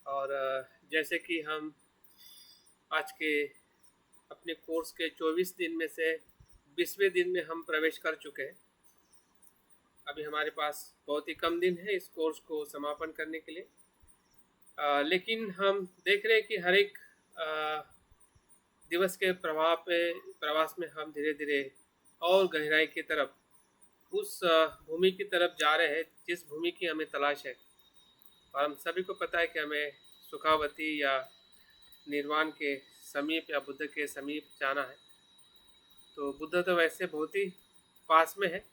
और जैसे कि हम आज के अपने कोर्स के 24 दिन में से 20वें दिन में हम प्रवेश कर चुके हैं। अभी हमारे पास बहुत ही कम दिन है इस कोर्स को समापन करने के लिए। लेकिन हम देख रहे हैं कि हर एक दिवस के प्रवास में हम धीरे धीरे और गहराई की तरफ उस भूमि की तरफ जा रहे हैं जिस भूमि की हमें तलाश है। और हम सभी को पता है कि हमें सुखावती या निर्वाण के समीप या बुद्ध के समीप जाना है। तो बुद्ध तो वैसे बहुत ही पास में है,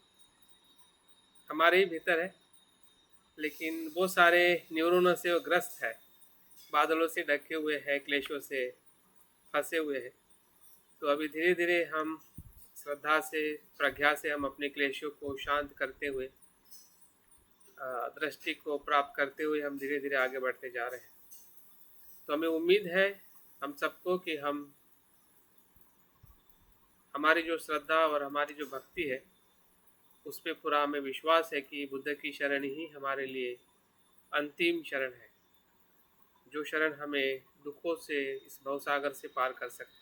हमारे ही भीतर है, लेकिन वो सारे न्यूरोनों से वो ग्रस्त है, बादलों से ढके हुए हैं, क्लेशों से फंसे हुए हैं। तो अभी धीरे धीरे हम श्रद्धा से, प्रज्ञा से हम अपने क्लेशों को शांत करते हुए, दृष्टि को प्राप्त करते हुए हम धीरे धीरे आगे बढ़ते जा रहे हैं। तो हमें उम्मीद है हम सबको कि हमारी जो श्रद्धा और हमारी जो भक्ति है उस पर पूरा हमें विश्वास है कि बुद्ध की शरण ही हमारे लिए अंतिम शरण है, जो शरण हमें दुखों से, इस भवसागर से पार कर सकते।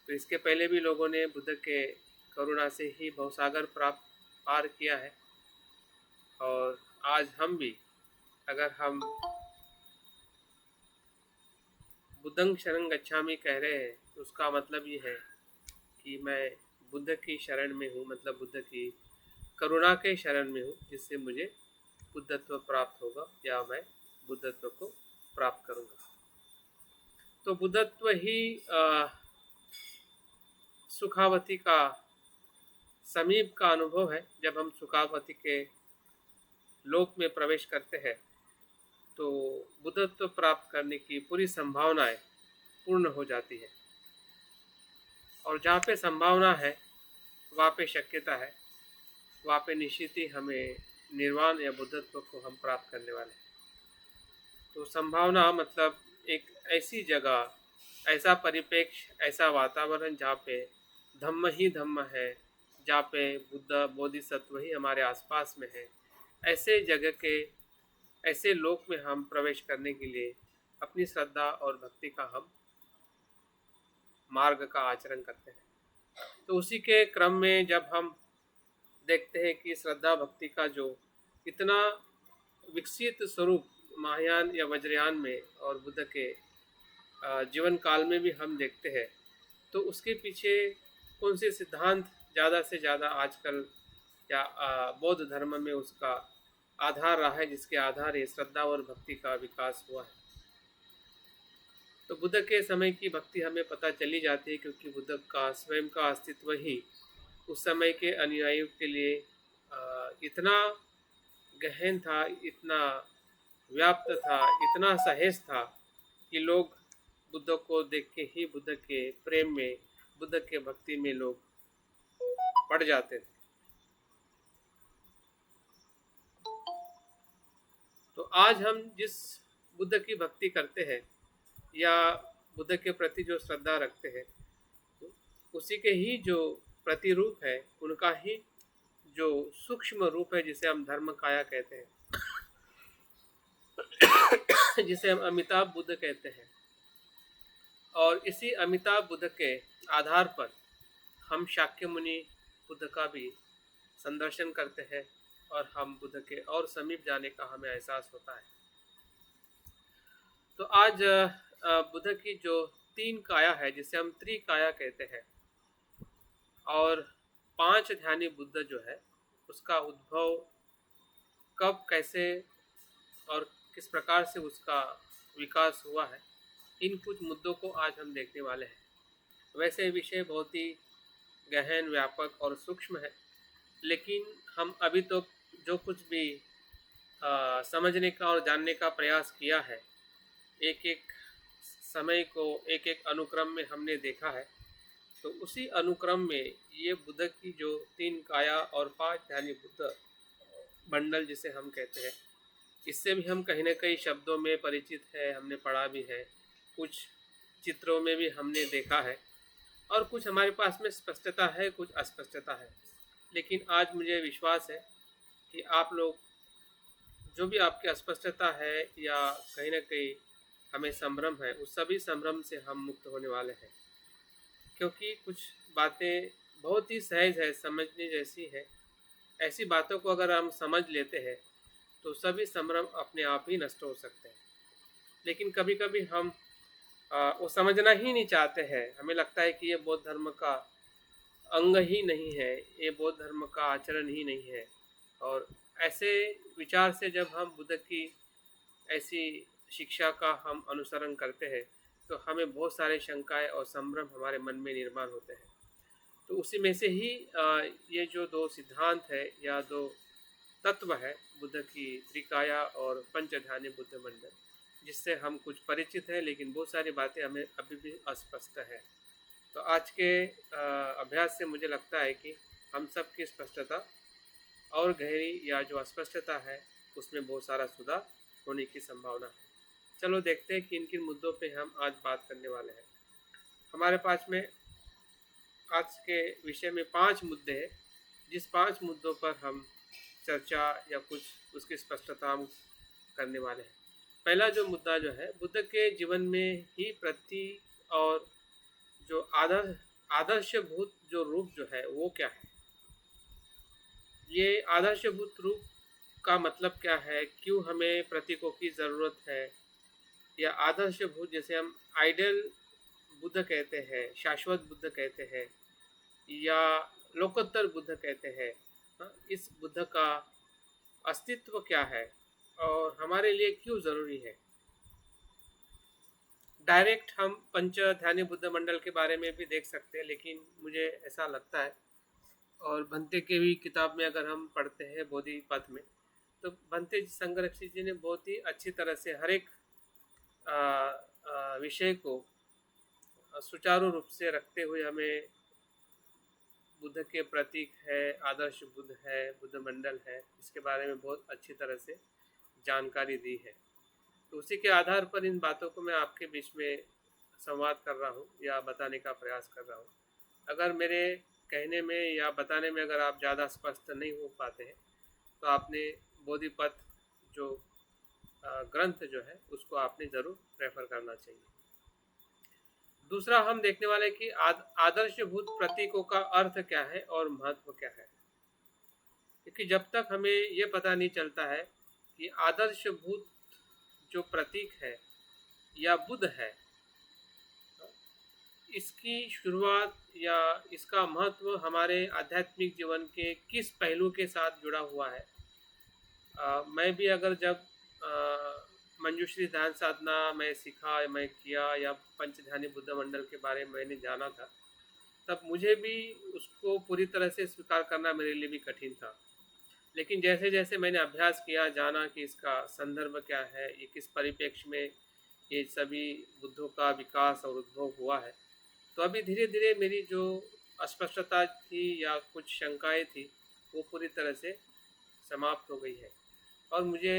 तो इसके पहले भी लोगों ने बुद्ध के करुणा से ही भवसागर पार किया है। और आज हम भी, अगर हम बुद्धं शरणं गच्छामि कह रहे हैं तो उसका मतलब ये है कि मैं बुद्ध की शरण में हूँ, मतलब बुद्ध की करुणा के शरण में हूँ, जिससे मुझे बुद्धत्व प्राप्त होगा या मैं बुद्धत्व को प्राप्त करूँगा। तो बुद्धत्व ही सुखावती का समीप का अनुभव है। जब हम सुखावती के लोक में प्रवेश करते हैं तो बुद्धत्व प्राप्त करने की पूरी संभावनाएं पूर्ण हो जाती है। और जहाँ पे संभावना है वहाँ पे शक्यता है, वहाँ पे निश्चित ही हमें निर्वाण या बुद्धत्व को हम प्राप्त करने वाले हैं। तो संभावना मतलब एक ऐसी जगह, ऐसा परिप्रेक्ष्य, ऐसा वातावरण जहाँ पे धम्म ही धम्म है, जहाँ पे बुद्ध बोधिसत्व ही हमारे आसपास में है। ऐसे जगह के, ऐसे लोक में हम प्रवेश करने के लिए अपनी श्रद्धा और भक्ति का हम मार्ग का आचरण करते हैं। तो उसी के क्रम में जब हम देखते हैं कि श्रद्धा भक्ति का जो इतना विकसित स्वरूप महायान या वज्रयान में और बुद्ध के जीवन काल में भी हम देखते हैं, तो उसके पीछे कौन से सिद्धांत ज़्यादा से ज़्यादा आजकल या बौद्ध धर्म में उसका आधार रहा है, जिसके आधार ये श्रद्धा और भक्ति का विकास हुआ है। तो बुद्ध के समय की भक्ति हमें पता चली जाती है, क्योंकि बुद्ध का स्वयं का अस्तित्व ही उस समय के अनुयायियों के लिए इतना गहन था, इतना व्याप्त था, इतना सहेज था कि लोग बुद्ध को देख के ही बुद्ध के प्रेम में, बुद्ध के भक्ति में लोग पड़ जाते थे। तो आज हम जिस बुद्ध की भक्ति करते हैं या बुद्ध के प्रति जो श्रद्धा रखते हैं, तो उसी के ही जो प्रतिरूप है, उनका ही जो सूक्ष्म रूप है, जिसे हम धर्म काया कहते हैं, जिसे हम अमिताभ बुद्ध कहते हैं। और इसी अमिताभ बुद्ध के आधार पर हम शाक्य मुनि बुद्ध का भी संदर्शन करते हैं और हम बुद्ध के और समीप जाने का हमें एहसास होता है। तो आज बुद्ध की जो 3 काया है, जिसे हम त्रिकाया कहते हैं, और 5 ध्यानी बुद्ध जो है उसका उद्भव कब, कैसे और किस प्रकार से उसका विकास हुआ है, इन कुछ मुद्दों को आज हम देखने वाले हैं। वैसे विषय बहुत ही गहन, व्यापक और सूक्ष्म है, लेकिन हम अभी तो जो कुछ भी समझने का और जानने का प्रयास किया है, एक एक समय को एक एक अनुक्रम में हमने देखा है। तो उसी अनुक्रम में ये बुद्ध की जो 3 काया और 5 ध्यानी बुद्ध बंडल जिसे हम कहते हैं, इससे भी हम कहीं ना कहीं शब्दों में परिचित है, हमने पढ़ा भी है, कुछ चित्रों में भी हमने देखा है, और कुछ हमारे पास में स्पष्टता है, कुछ अस्पष्टता है। लेकिन आज मुझे विश्वास है कि आप लोग जो भी आपकी अस्पष्टता है या कहीं न कहीं हमें संभ्रम है, उस सभी संभ्रम से हम मुक्त होने वाले हैं। क्योंकि कुछ बातें बहुत ही सहज है, समझने जैसी है। ऐसी बातों को अगर हम समझ लेते हैं, तो सभी संभ्रम अपने आप ही नष्ट हो सकते हैं। लेकिन कभी-कभी हम वो समझना ही नहीं चाहते हैं। हमें लगता है कि ये बौद्ध धर्म का अंग ही नहीं है, ये बौद्ध धर्म का आचरण ही नहीं है। और ऐसे विचार से जब हम बुद्ध की ऐसी शिक्षा का हम अनुसरण करते हैं, तो हमें बहुत सारे शंकाएँ और संभ्रम हमारे मन में निर्माण होते हैं। तो उसी में से ही ये जो 2 सिद्धांत है या 2 तत्व है बुद्ध की त्रिकाया और पंचध्यानी बुद्ध मंडल, जिससे हम कुछ परिचित हैं, लेकिन बहुत सारी बातें हमें अभी भी अस्पष्ट है। तो आज के अभ्यास से मुझे लगता है कि हम सब की स्पष्टता और गहरी या जो अस्पष्टता है, उसमें बहुत सारा सुधार होने की संभावना है। चलो देखते हैं कि किन-किन मुद्दों पे हम आज बात करने वाले हैं। हमारे पास में आज के विषय में 5 मुद्दे हैं, जिस 5 मुद्दों पर हम चर्चा या कुछ उसकी स्पष्टता हम करने वाले हैं। पहला जो मुद्दा जो है, बुद्ध के जीवन में ही प्रतीक और जो आदर्शभूत जो रूप जो है, वो क्या है? ये आदर्शभूत रूप का मतलब क्या है? क्यों हमें प्रतीकों की ज़रूरत है? या आदर्शभूत, जैसे हम आइडियल बुद्ध कहते हैं, शाश्वत बुद्ध कहते हैं या लोकोत्तर बुद्ध कहते हैं। इस बुद्ध का अस्तित्व क्या है और हमारे लिए क्यों ज़रूरी है? डायरेक्ट हम पंच ध्यानी बुद्ध मंडल के बारे में भी देख सकते हैं, लेकिन मुझे ऐसा लगता है, और भंते के भी किताब में अगर हम पढ़ते हैं बोधिपथ में, तो भंते संघरक्षी जी ने बहुत ही अच्छी तरह से हर एक विषय को सुचारू रूप से रखते हुए हमें बुद्ध के प्रतीक है, आदर्श बुद्ध है, बुद्ध मंडल है, इसके बारे में बहुत अच्छी तरह से जानकारी दी है। तो उसी के आधार पर इन बातों को मैं आपके बीच में संवाद कर रहा हूँ या बताने का प्रयास कर रहा हूँ। अगर मेरे कहने में या बताने में अगर आप ज़्यादा स्पष्ट नहीं हो पाते हैं, तो आपने बोधिपथ जो ग्रंथ जो है, उसको आपने ज़रूर रेफर करना चाहिए। दूसरा हम देखने वाले कि आदर्शभूत प्रतीकों का अर्थ क्या है और महत्व क्या है। क्योंकि जब तक हमें ये पता नहीं चलता है कि आदर्शभूत जो प्रतीक है या बुद्ध है, इसकी शुरुआत या इसका महत्व हमारे आध्यात्मिक जीवन के किस पहलू के साथ जुड़ा हुआ है। मैं भी अगर जब मंजूश्री ध्यान साधना मैं सीखा, मैं किया, या पंच ध्यानी बुद्ध मंडल के बारे में मैंने जाना था, तब मुझे भी उसको पूरी तरह से स्वीकार करना मेरे लिए भी कठिन था। लेकिन जैसे जैसे मैंने अभ्यास किया, जाना कि इसका संदर्भ क्या है, ये किस परिप्रेक्ष्य में ये सभी बुद्धों का विकास और उद्भव हुआ है, तो अभी धीरे धीरे मेरी जो अस्पष्टता थी या कुछ शंकाएं थी, वो पूरी तरह से समाप्त हो गई है। और मुझे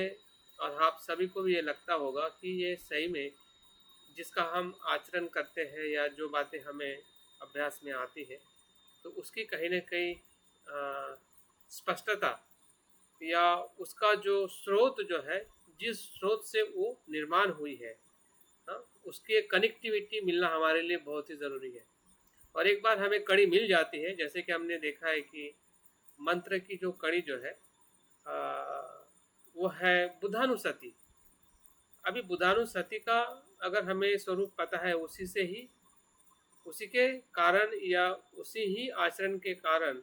और आप सभी को भी ये लगता होगा कि ये सही में जिसका हम आचरण करते हैं या जो बातें हमें अभ्यास में आती है, तो उसकी कहीं न कहीं स्पष्टता या उसका जो स्रोत जो है, जिस स्रोत से वो निर्माण हुई है, उसकी एक कनेक्टिविटी मिलना हमारे लिए बहुत ही ज़रूरी है। और एक बार हमें कड़ी मिल जाती है, जैसे कि हमने देखा है कि मंत्र की जो कड़ी जो है, वो है बुद्धानुसति। अभी बुद्धानुसति का अगर हमें स्वरूप पता है, उसी से ही, उसी के कारण या उसी ही आचरण के कारण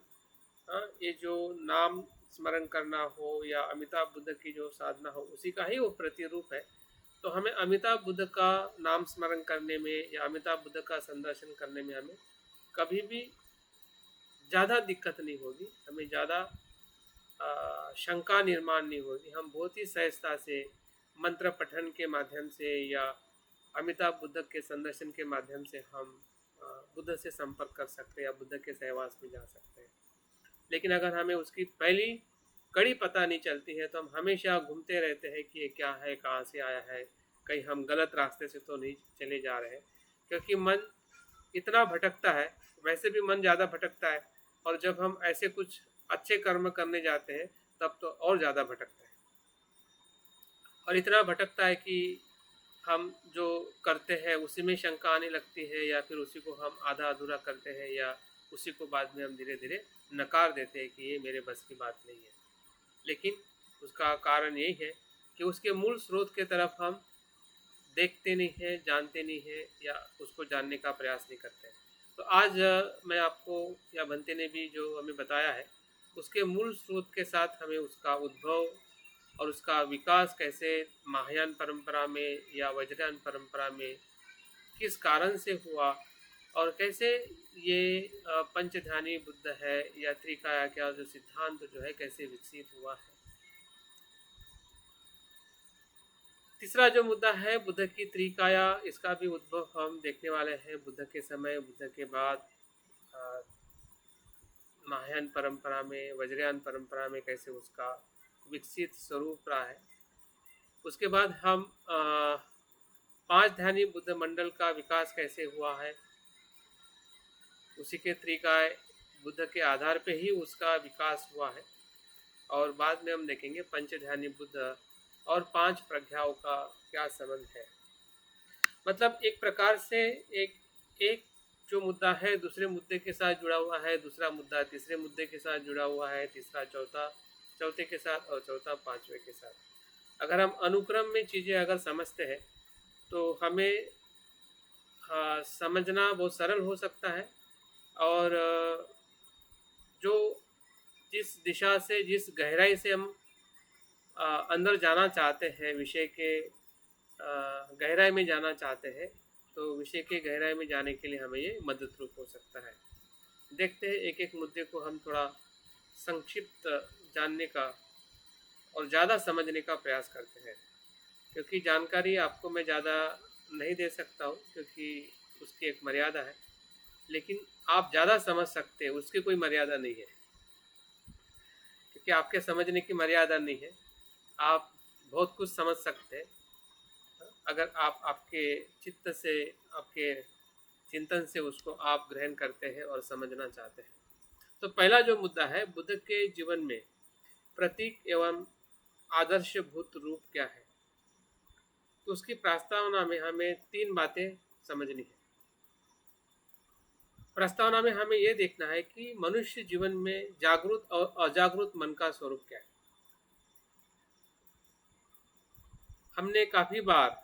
ये जो नाम स्मरण करना हो या अमिताभ बुद्ध की जो साधना हो, उसी का ही वो प्रतिरूप है। तो हमें अमिताभ बुद्ध का नाम स्मरण करने में या अमिताभ बुद्ध का संदर्शन करने में हमें कभी भी ज़्यादा दिक्कत नहीं होगी, हमें ज़्यादा शंका निर्माण नहीं होगी। हम बहुत ही सहजता से मंत्र पठन के माध्यम से या अमिताभ बुद्ध के संदर्शन के माध्यम से हम बुद्ध से संपर्क कर सकते हैं या बुद्ध के सहवास में जा सकते हैं। लेकिन अगर हमें उसकी पहली कड़ी पता नहीं चलती है, तो हम हमेशा घूमते रहते हैं कि ये क्या है, कहाँ से आया है, कहीं हम गलत रास्ते से तो नहीं चले जा रहे हैं। क्योंकि मन इतना भटकता है, वैसे भी मन ज़्यादा भटकता है, और जब हम ऐसे कुछ अच्छे कर्म करने जाते हैं, तब तो और ज़्यादा भटकता है। और इतना भटकता है कि हम जो करते हैं उसी में शंका आने लगती है, या फिर उसी को हम आधा अधूरा करते हैं, या उसी को बाद में हम धीरे धीरे नकार देते हैं कि ये मेरे बस की बात नहीं है। लेकिन उसका कारण यही है कि उसके मूल स्रोत के तरफ हम देखते नहीं हैं, जानते नहीं हैं, या उसको जानने का प्रयास नहीं करते हैं। तो आज मैं आपको, या बनते ने भी जो हमें बताया है, उसके मूल स्रोत के साथ हमें उसका उद्भव और उसका विकास कैसे महायान परंपरा में या वज्रयान परंपरा में किस कारण से हुआ, और कैसे ये पंचध्यानी बुद्ध है या त्रिकाया का जो सिद्धांत जो है कैसे विकसित हुआ है। तीसरा जो मुद्दा है बुद्ध की त्रिकाया, इसका भी उद्भव हम देखने वाले हैं। बुद्ध के समय, बुद्ध के बाद अ, महायान परंपरा में, वज्रयान परंपरा में कैसे उसका विकसित स्वरूप रहा है। उसके बाद हम पांच ध्यानी बुद्ध मंडल का विकास कैसे हुआ है, उसी के त्रिकाय बुद्ध के आधार पे ही उसका विकास हुआ है। और बाद में हम देखेंगे पंचध्यानी बुद्ध और पांच प्रज्ञाओं का क्या संबंध है। मतलब एक प्रकार से एक एक जो मुद्दा है दूसरे मुद्दे के साथ जुड़ा हुआ है, दूसरा मुद्दा तीसरे मुद्दे के साथ जुड़ा हुआ है, तीसरा चौथे के साथ, और चौथा पांचवे के साथ। अगर हम अनुक्रम में चीज़ें अगर समझते हैं तो हमें समझना बहुत सरल हो सकता है। और जो जिस दिशा से, जिस गहराई से हम अंदर जाना चाहते हैं, विषय के गहराई में जाना चाहते हैं, तो विषय के गहराई में जाने के लिए हमें ये मदद रूप हो सकता है। देखते हैं एक एक मुद्दे को हम थोड़ा संक्षिप्त जानने का और ज़्यादा समझने का प्रयास करते हैं, क्योंकि जानकारी आपको मैं ज़्यादा नहीं दे सकता हूँ, क्योंकि उसकी एक मर्यादा है। लेकिन आप ज़्यादा समझ सकते हैं, उसकी कोई मर्यादा नहीं है, क्योंकि आपके समझने की मर्यादा नहीं है। आप बहुत कुछ समझ सकते हैं अगर आप आपके चित्त से, आपके चिंतन से उसको आप ग्रहण करते हैं और समझना चाहते हैं। तो पहला जो मुद्दा है, बुद्ध के जीवन में प्रतीक एवं आदर्शभूत रूप क्या है, तो उसकी प्रस्तावना में हमें तीन बातें समझनी है। प्रस्तावना में हमें यह देखना है कि मनुष्य जीवन में जागरूक और अजागरूक मन का स्वरूप क्या है। हमने काफ़ी बार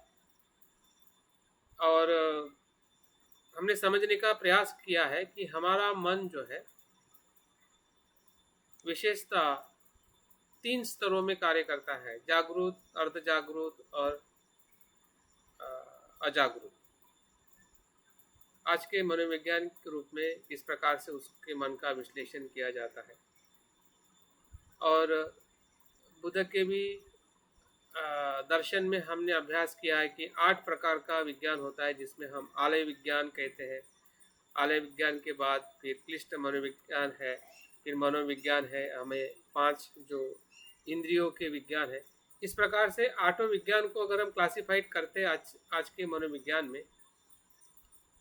और हमने समझने का प्रयास किया है कि हमारा मन जो है विशेषता तीन स्तरों में कार्य करता है: जागरूक, अर्धजागरूक और अजागरूक। आज के मनोविज्ञान के रूप में इस प्रकार से उसके मन का विश्लेषण किया जाता है। और बुद्ध के भी दर्शन में हमने अभ्यास किया है कि 8 प्रकार का विज्ञान होता है, जिसमें हम आलय विज्ञान कहते हैं। आलय विज्ञान के बाद फिर क्लिष्ट मनोविज्ञान है, फिर मनोविज्ञान है, हमें 5 जो इंद्रियों के विज्ञान है। इस प्रकार से 8 विज्ञान को अगर हम क्लासिफाइड करते हैं आज के मनोविज्ञान में,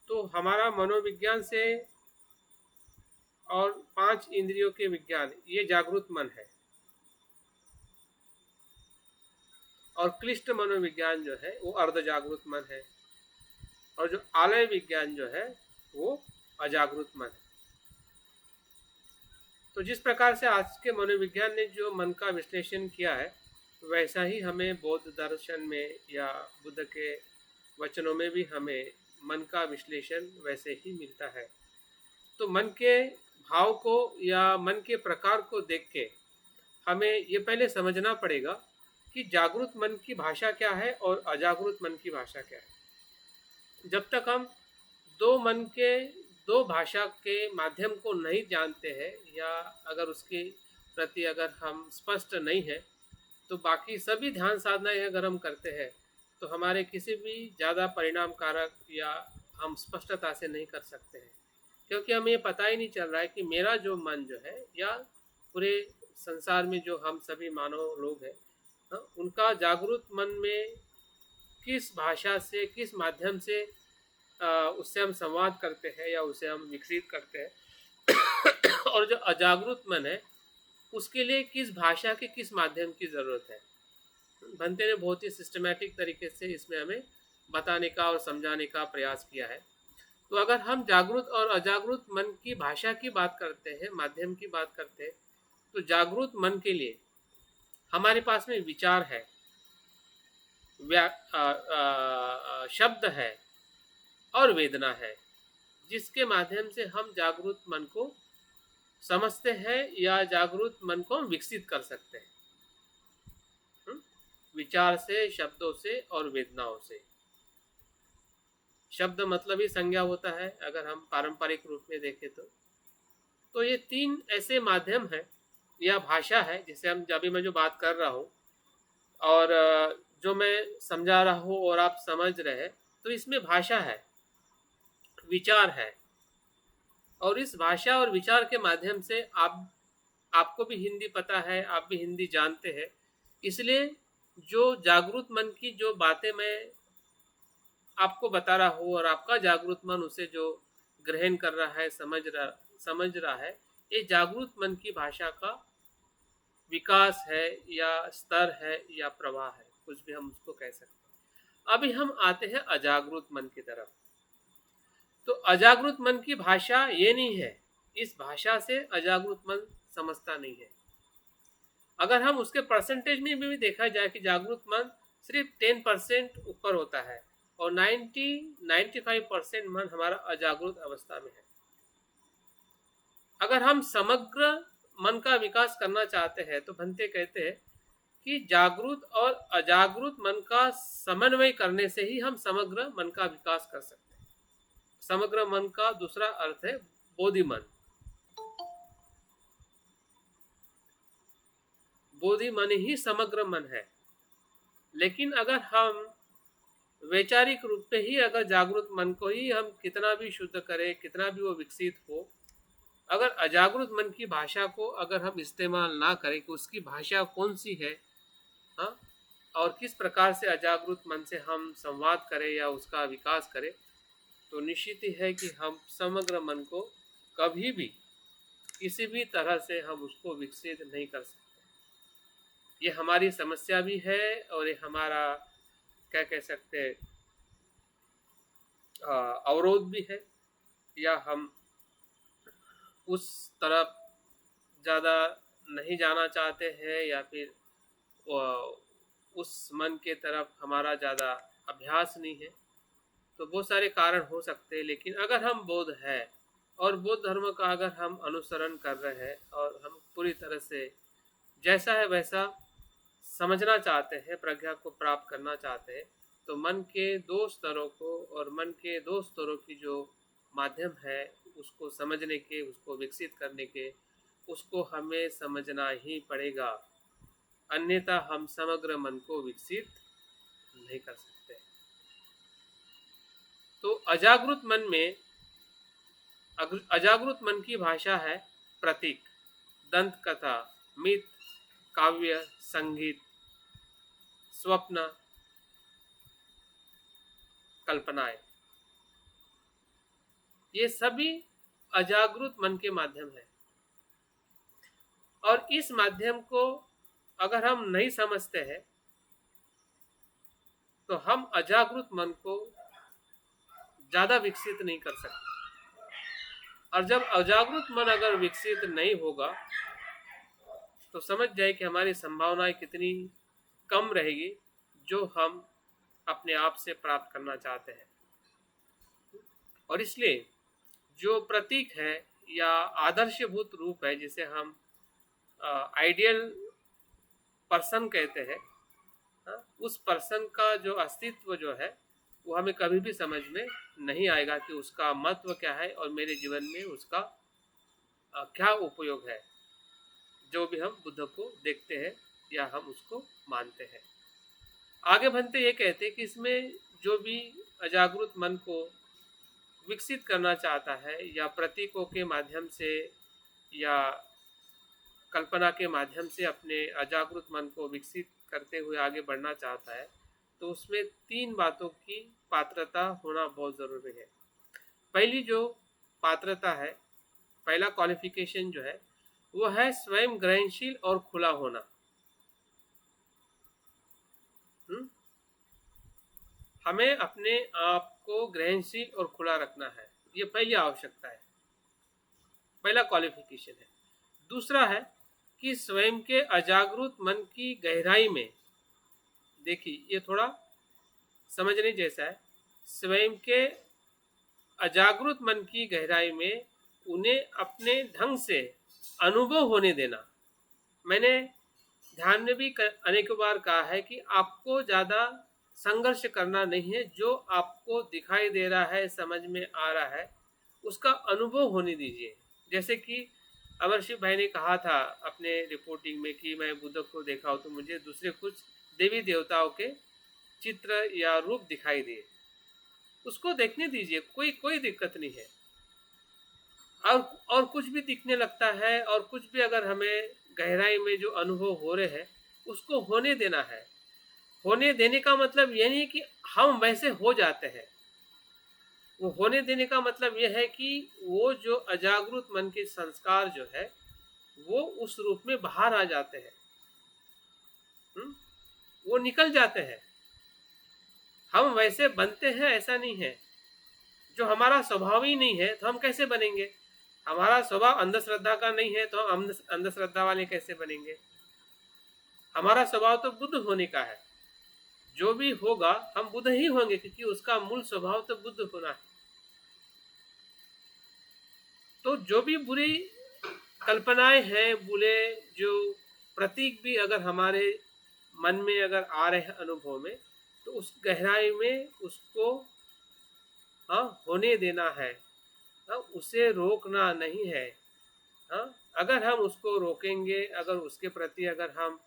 तो हमारा मनोविज्ञान से और 5 इंद्रियों के विज्ञान, ये जागरूक मन है। और क्लिष्ट मनोविज्ञान जो है वो अर्धजागरूक मन है, और जो आलय विज्ञान जो है वो अजागरूक मन है। तो जिस प्रकार से आज के मनोविज्ञान ने जो मन का विश्लेषण किया है, वैसा ही हमें बौद्ध दर्शन में या बुद्ध के वचनों में भी हमें मन का विश्लेषण वैसे ही मिलता है। तो मन के भाव को या मन के प्रकार को देख के हमें ये पहले समझना पड़ेगा कि जागरूक मन की भाषा क्या है और अजागरूक मन की भाषा क्या है। जब तक हम दो मन के दो भाषा के माध्यम को नहीं जानते हैं, या अगर उसके प्रति अगर हम स्पष्ट नहीं है, तो बाकी सभी ध्यान साधनाएं अगर हम करते हैं तो हमारे किसी भी ज़्यादा परिणामकारक या हम स्पष्टता से नहीं कर सकते हैं, क्योंकि हमें ये पता ही नहीं चल रहा है कि मेरा जो मन जो है, या पूरे संसार में जो हम सभी मानव लोग हैं, उनका जागरूक मन में किस भाषा से, किस माध्यम से उससे हम संवाद करते हैं या उसे हम विकसित करते हैं और जो अजागरूक मन है उसके लिए किस भाषा के, किस माध्यम की ज़रूरत है। भंते ने बहुत ही सिस्टमेटिक तरीके से इसमें हमें बताने का और समझाने का प्रयास किया है। तो अगर हम जागरूक और अजागरूक मन की भाषा की बात करते हैं, माध्यम की बात करते हैं, तो जागरूक मन के लिए हमारे पास में विचार है, शब्द है और वेदना है, जिसके माध्यम से हम जागरूक मन को समझते हैं या जागरूक मन को विकसित कर सकते हैं। विचार से, शब्दों से और वेदनाओं से। शब्द मतलब ही संज्ञा होता है अगर हम पारंपरिक रूप में देखें तो ये तीन ऐसे माध्यम है या भाषा है जिसे हम अभी मैं जो बात कर रहा हूँ और जो मैं समझा रहा हूँ और आप समझ रहे हैं, तो इसमें भाषा है, विचार है, और इस भाषा और विचार के माध्यम से आपको भी हिंदी पता है, आप भी हिंदी जानते हैं, इसलिए जो जागरूक मन की जो बातें मैं आपको बता रहा हूँ और आपका जागरूक मन उसे जो ग्रहण कर रहा है, समझ रहा है, ये जागरूक मन की भाषा का विकास है या स्तर है या प्रवाह है, कुछ भी हम उसको कह सकते हैं। अभी हम आते हैं अजागरूक मन की तरफ। तो अजागरूक मन की भाषा ये नहीं है, इस भाषा से अजागरूक मन समझता नहीं है। अगर हम उसके परसेंटेज में भी देखा जाए कि जागरूक मन सिर्फ 10% ऊपर होता है और 90-95% मन हमारा अजागरूक अवस्था में है। अगर हम समग्र मन का विकास करना चाहते हैं तो भंते कहते हैं कि जागरूक और अजागरूक मन का समन्वय करने से ही हम समग्र मन का विकास कर सकते हैं। समग्र मन का दूसरा अर्थ है बोधि मन। बोधि मन ही समग्र मन है। लेकिन अगर हम वैचारिक रूप से ही अगर जागरूक मन को ही हम कितना भी शुद्ध करें, कितना भी वो विकसित हो, अगर अजागरूक मन की भाषा को अगर हम इस्तेमाल ना करें कि उसकी भाषा कौन सी है, हाँ, और किस प्रकार से अजागरूक मन से हम संवाद करें या उसका विकास करें, तो निश्चित ही है कि हम समग्र मन को कभी भी किसी भी तरह से हम उसको विकसित नहीं कर सकते। ये हमारी समस्या भी है और ये हमारा क्या कह सकते हैं अवरोध भी है, या हम उस तरफ ज़्यादा नहीं जाना चाहते हैं या फिर उस मन के तरफ हमारा ज़्यादा अभ्यास नहीं है। तो बहुत सारे कारण हो सकते हैं, लेकिन अगर हम बौद्ध है और बौद्ध धर्म का अगर हम अनुसरण कर रहे हैं और हम पूरी तरह से जैसा है वैसा समझना चाहते हैं, प्रज्ञा को प्राप्त करना चाहते हैं, तो मन के दो स्तरों को और मन के दो स्तरों की जो माध्यम है उसको समझने के, उसको विकसित करने के, उसको हमें समझना ही पड़ेगा, अन्यथा हम समग्र मन को विकसित नहीं कर सकते। तो अजागरूक मन में अजागरूक मन की भाषा है प्रतीक, दंत कथा, मिथ, काव्य, संगीत, स्वप्न, कल्पनाएं, ये सभी अजागरूक मन के माध्यम है। और इस माध्यम को अगर हम नहीं समझते हैं तो हम अजागरूक मन को ज़्यादा विकसित नहीं कर सकते। और जब अजागरूक मन अगर विकसित नहीं होगा तो समझ जाए कि हमारी संभावनाएं कितनी कम रहेगी जो हम अपने आप से प्राप्त करना चाहते हैं। और इसलिए जो प्रतीक है या आदर्शभूत रूप है, जिसे हम आइडियल पर्सन कहते हैं, उस पर्सन का जो अस्तित्व जो है वो हमें कभी भी समझ में नहीं आएगा कि उसका महत्व क्या है और मेरे जीवन में उसका क्या उपयोग है, जो भी हम बुद्ध को देखते हैं या हम उसको मानते हैं। आगे बढ़ते ये कहते हैं कि इसमें जो भी अजागरूक मन को विकसित करना चाहता है या प्रतीकों के माध्यम से या कल्पना के माध्यम से अपने अजागरूक मन को विकसित करते हुए आगे बढ़ना चाहता है, तो उसमें तीन बातों की पात्रता होना बहुत ज़रूरी है। पहली जो पात्रता है, पहला क्वालिफिकेशन जो है वो है स्वयं ग्रहणशील और खुला होना। हमें अपने आप को ग्रहणशील और खुला रखना है, ये पहली आवश्यकता है, पहला क्वालिफिकेशन है। दूसरा है कि स्वयं के अजागरूक मन की गहराई में, देखिए ये थोड़ा समझने जैसा है, स्वयं के अजागरूक मन की गहराई में उन्हें अपने ढंग से अनुभव होने देना। मैंने ध्यान में भी अनेक बार कहा है कि आपको ज़्यादा संघर्ष करना नहीं है, जो आपको दिखाई दे रहा है, समझ में आ रहा है, उसका अनुभव होने दीजिए। जैसे कि अमरशिव भाई ने कहा था अपने रिपोर्टिंग में कि मैं बुद्ध को देखा हूँ तो मुझे दूसरे कुछ देवी देवताओं के चित्र या रूप दिखाई दिए, उसको देखने दीजिए, कोई कोई दिक्कत नहीं है। और कुछ भी दिखने लगता है और कुछ भी अगर हमें गहराई में जो अनुभव हो रहे हैं उसको होने देना है। होने देने का मतलब यह नहीं कि हम वैसे हो जाते हैं, वो होने देने का मतलब यह है कि वो जो अजागरूक मन के संस्कार जो है वो उस रूप में बाहर आ जाते हैं, वो निकल जाते हैं। हम वैसे बनते हैं ऐसा नहीं है, जो हमारा स्वभाव ही नहीं है तो हम कैसे बनेंगे? हमारा स्वभाव अंधश्रद्धा का नहीं है तो हम अंधश्रद्धा वाले कैसे बनेंगे? हमारा स्वभाव तो बुद्ध होने का है, जो भी होगा हम बुद्ध ही होंगे, क्योंकि उसका मूल स्वभाव तो बुद्ध होना है। तो जो भी बुरी कल्पनाएं हैं, बुरे जो प्रतीक भी अगर हमारे मन में अगर आ रहे हैं अनुभव में, तो उस गहराई में उसको होने देना है, उसे रोकना नहीं है। अगर हम उसको रोकेंगे, अगर उसके प्रति अगर हम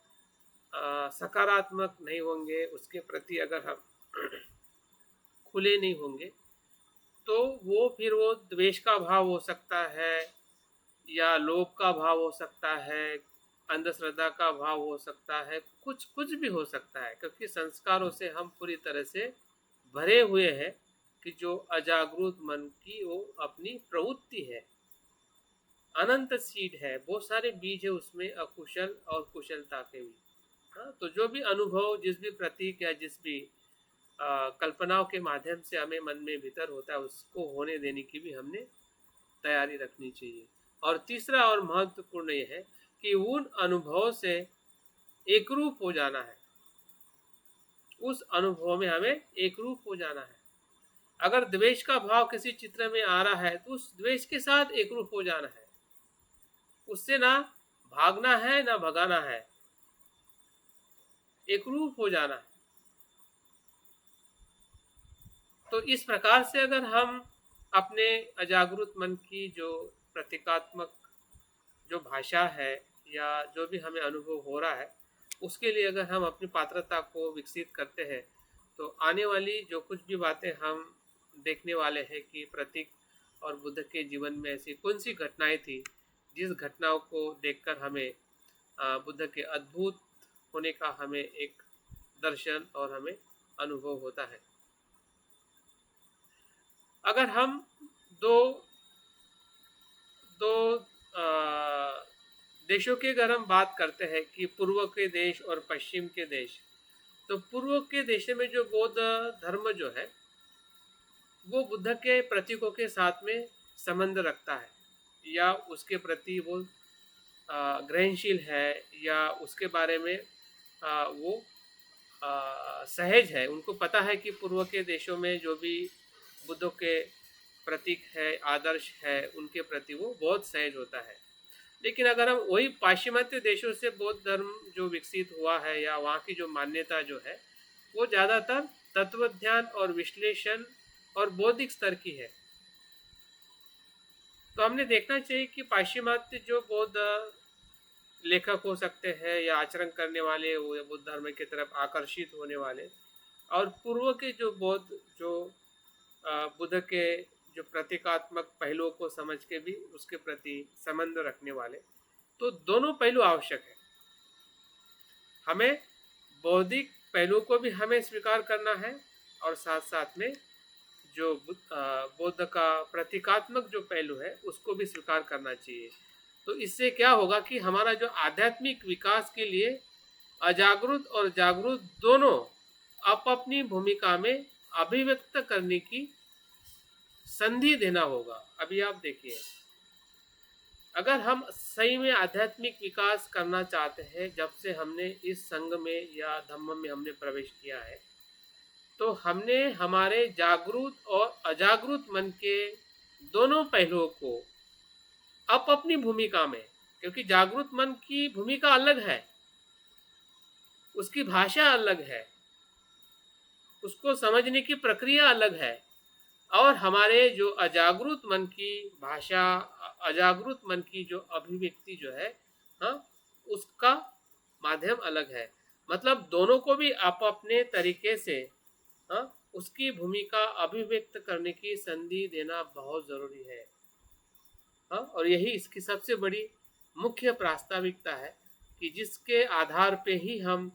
सकारात्मक नहीं होंगे, उसके प्रति अगर हम खुले नहीं होंगे, तो वो फिर वो द्वेष का भाव हो सकता है, या लोभ का भाव हो सकता है, अंधश्रद्धा का भाव हो सकता है, कुछ कुछ भी हो सकता है, क्योंकि संस्कारों से हम पूरी तरह से भरे हुए हैं कि जो अजागरूक मन की वो अपनी प्रवृत्ति है, अनंत सीड है, बहुत सारे बीज है उसमें, अकुशल और कुशलता के भी। तो जो भी अनुभव, जिस भी प्रतीक या जिस भी कल्पनाओं के माध्यम से हमें मन में भीतर होता है, उसको होने देने की भी हमने तैयारी रखनी चाहिए। और तीसरा और महत्वपूर्ण यह है कि उन अनुभव से एकरूप हो जाना है, उस अनुभव में हमें एकरूप हो जाना है। अगर द्वेष का भाव किसी चित्र में आ रहा है तो उस द्वेष के साथ एकरूप हो जाना है, उससे ना भागना है ना भगाना है, एकरूप हो जाना है। तो इस प्रकार से अगर हम अपने अजागरूक मन की जो प्रतीकात्मक जो भाषा है या जो भी हमें अनुभव हो रहा है, उसके लिए अगर हम अपनी पात्रता को विकसित करते हैं, तो आने वाली जो कुछ भी बातें हम देखने वाले हैं कि प्रतीक और बुद्ध के जीवन में ऐसी कौन सी घटनाएं थी जिस घटनाओं को देखकर हमें बुद्ध के अद्भुत होने का हमें एक दर्शन और हमें अनुभव होता है। अगर हम दो दो देशों की अगर हम बात करते हैं कि पूर्व के देश और पश्चिम के देश, तो पूर्व के देश में जो बौद्ध धर्म जो है वो बुद्ध के प्रतीकों के साथ में संबंध रखता है, या उसके प्रति वो ग्रहणशील है, या उसके बारे में वो सहज है। उनको पता है कि पूर्व के देशों में जो भी बुद्ध के प्रतीक है, आदर्श है, उनके प्रति वो बहुत सहज होता है। लेकिन अगर हम वही पाश्चिमात्य देशों से बौद्ध धर्म जो विकसित हुआ है, या वहाँ की जो मान्यता जो है, वो ज़्यादातर तत्वज्ञान और विश्लेषण और बौद्धिक स्तर की है। तो हमने देखना चाहिए कि पाश्चिमात्य जो बौद्ध लेखक हो सकते हैं या आचरण करने वाले, वो बुद्ध धर्म की तरफ आकर्षित होने वाले, और पूर्व के जो बौद्ध जो बुद्ध के जो प्रतीकात्मक पहलुओं को समझ के भी उसके प्रति संबंध रखने वाले, तो दोनों पहलू आवश्यक है। हमें बौद्धिक पहलू को भी हमें स्वीकार करना है, और साथ साथ में जो बौद्ध का प्रतीकात्मक जो पहलू है उसको भी स्वीकार करना चाहिए। तो इससे क्या होगा कि हमारा जो आध्यात्मिक विकास के लिए अजागरूक और जागरूक दोनों आप अपनी भूमिका में अभिव्यक्त करने की संधि देना होगा। अभी आप देखिए, अगर हम सही में आध्यात्मिक विकास करना चाहते हैं, जब से हमने इस संघ में या धम्म में हमने प्रवेश किया है, तो हमने हमारे जागरूक और अजागरूक मन के दोनों पहलुओं को अपनी भूमिका में, क्योंकि जागरूक मन की भूमिका अलग है, उसकी भाषा अलग है, उसको समझने की प्रक्रिया अलग है, और हमारे जो अजागरूक मन की भाषा, अजागरूक मन की जो अभिव्यक्ति जो है, हाँ, उसका माध्यम अलग है। मतलब दोनों को भी आप अपने तरीके से, हाँ, उसकी भूमिका अभिव्यक्त करने की संधि देना बहुत ज़रूरी है। हाँ, और यही इसकी सबसे बड़ी मुख्य प्रास्ताविकता है कि जिसके आधार पे ही हम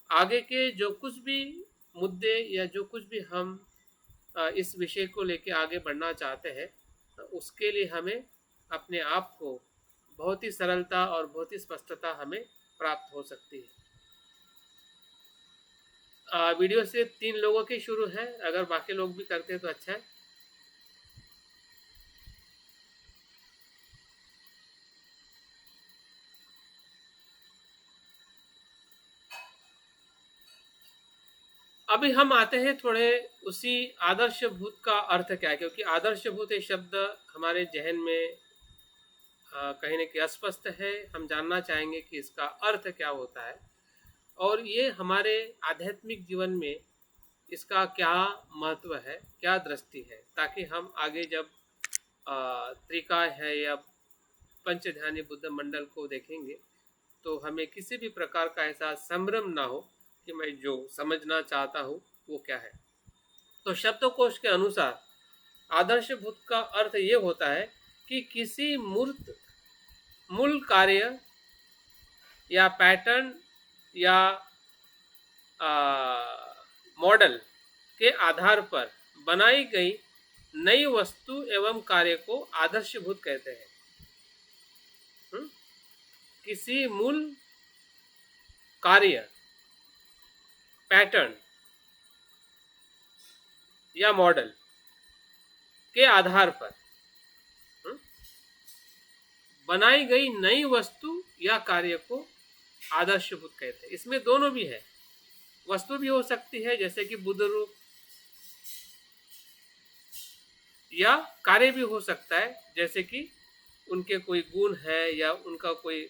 आगे के जो कुछ भी मुद्दे या जो कुछ भी हम इस विषय को लेके आगे बढ़ना चाहते हैं, उसके लिए हमें अपने आप को बहुत ही सरलता और बहुत ही स्पष्टता हमें प्राप्त हो सकती है। वीडियो से 3 लोगों की शुरू है, अगर बाकी लोग भी करते हैं तो अच्छा है। अभी हम आते हैं थोड़े उसी आदर्शभूत का अर्थ क्या है, क्योंकि आदर्शभूत ये शब्द हमारे जहन में कहीं न कहीं अस्पष्ट है। हम जानना चाहेंगे कि इसका अर्थ क्या होता है और ये हमारे आध्यात्मिक जीवन में इसका क्या महत्व है, क्या दृष्टि है, ताकि हम आगे जब त्रिकाय है या पंचध्यानी बुद्ध मंडल को देखेंगे तो हमें किसी भी प्रकार का ऐसा संभ्रम ना हो कि मैं जो समझना चाहता हूँ वो क्या है। तो शब्दकोश के अनुसार आदर्शभूत का अर्थ ये होता है कि किसी मूल कार्य या पैटर्न या मॉडल के आधार पर बनाई गई नई वस्तु एवं कार्य को आदर्शभूत कहते हैं। किसी मूल कार्य, पैटर्न या मॉडल के आधार पर बनाई गई नई वस्तु या कार्य को आदर्शभूत कहते हैं। इसमें दोनों भी है, वस्तु भी हो सकती है जैसे कि बुद्ध रूप, या कार्य भी हो सकता है जैसे कि उनके कोई गुण है या उनका कोई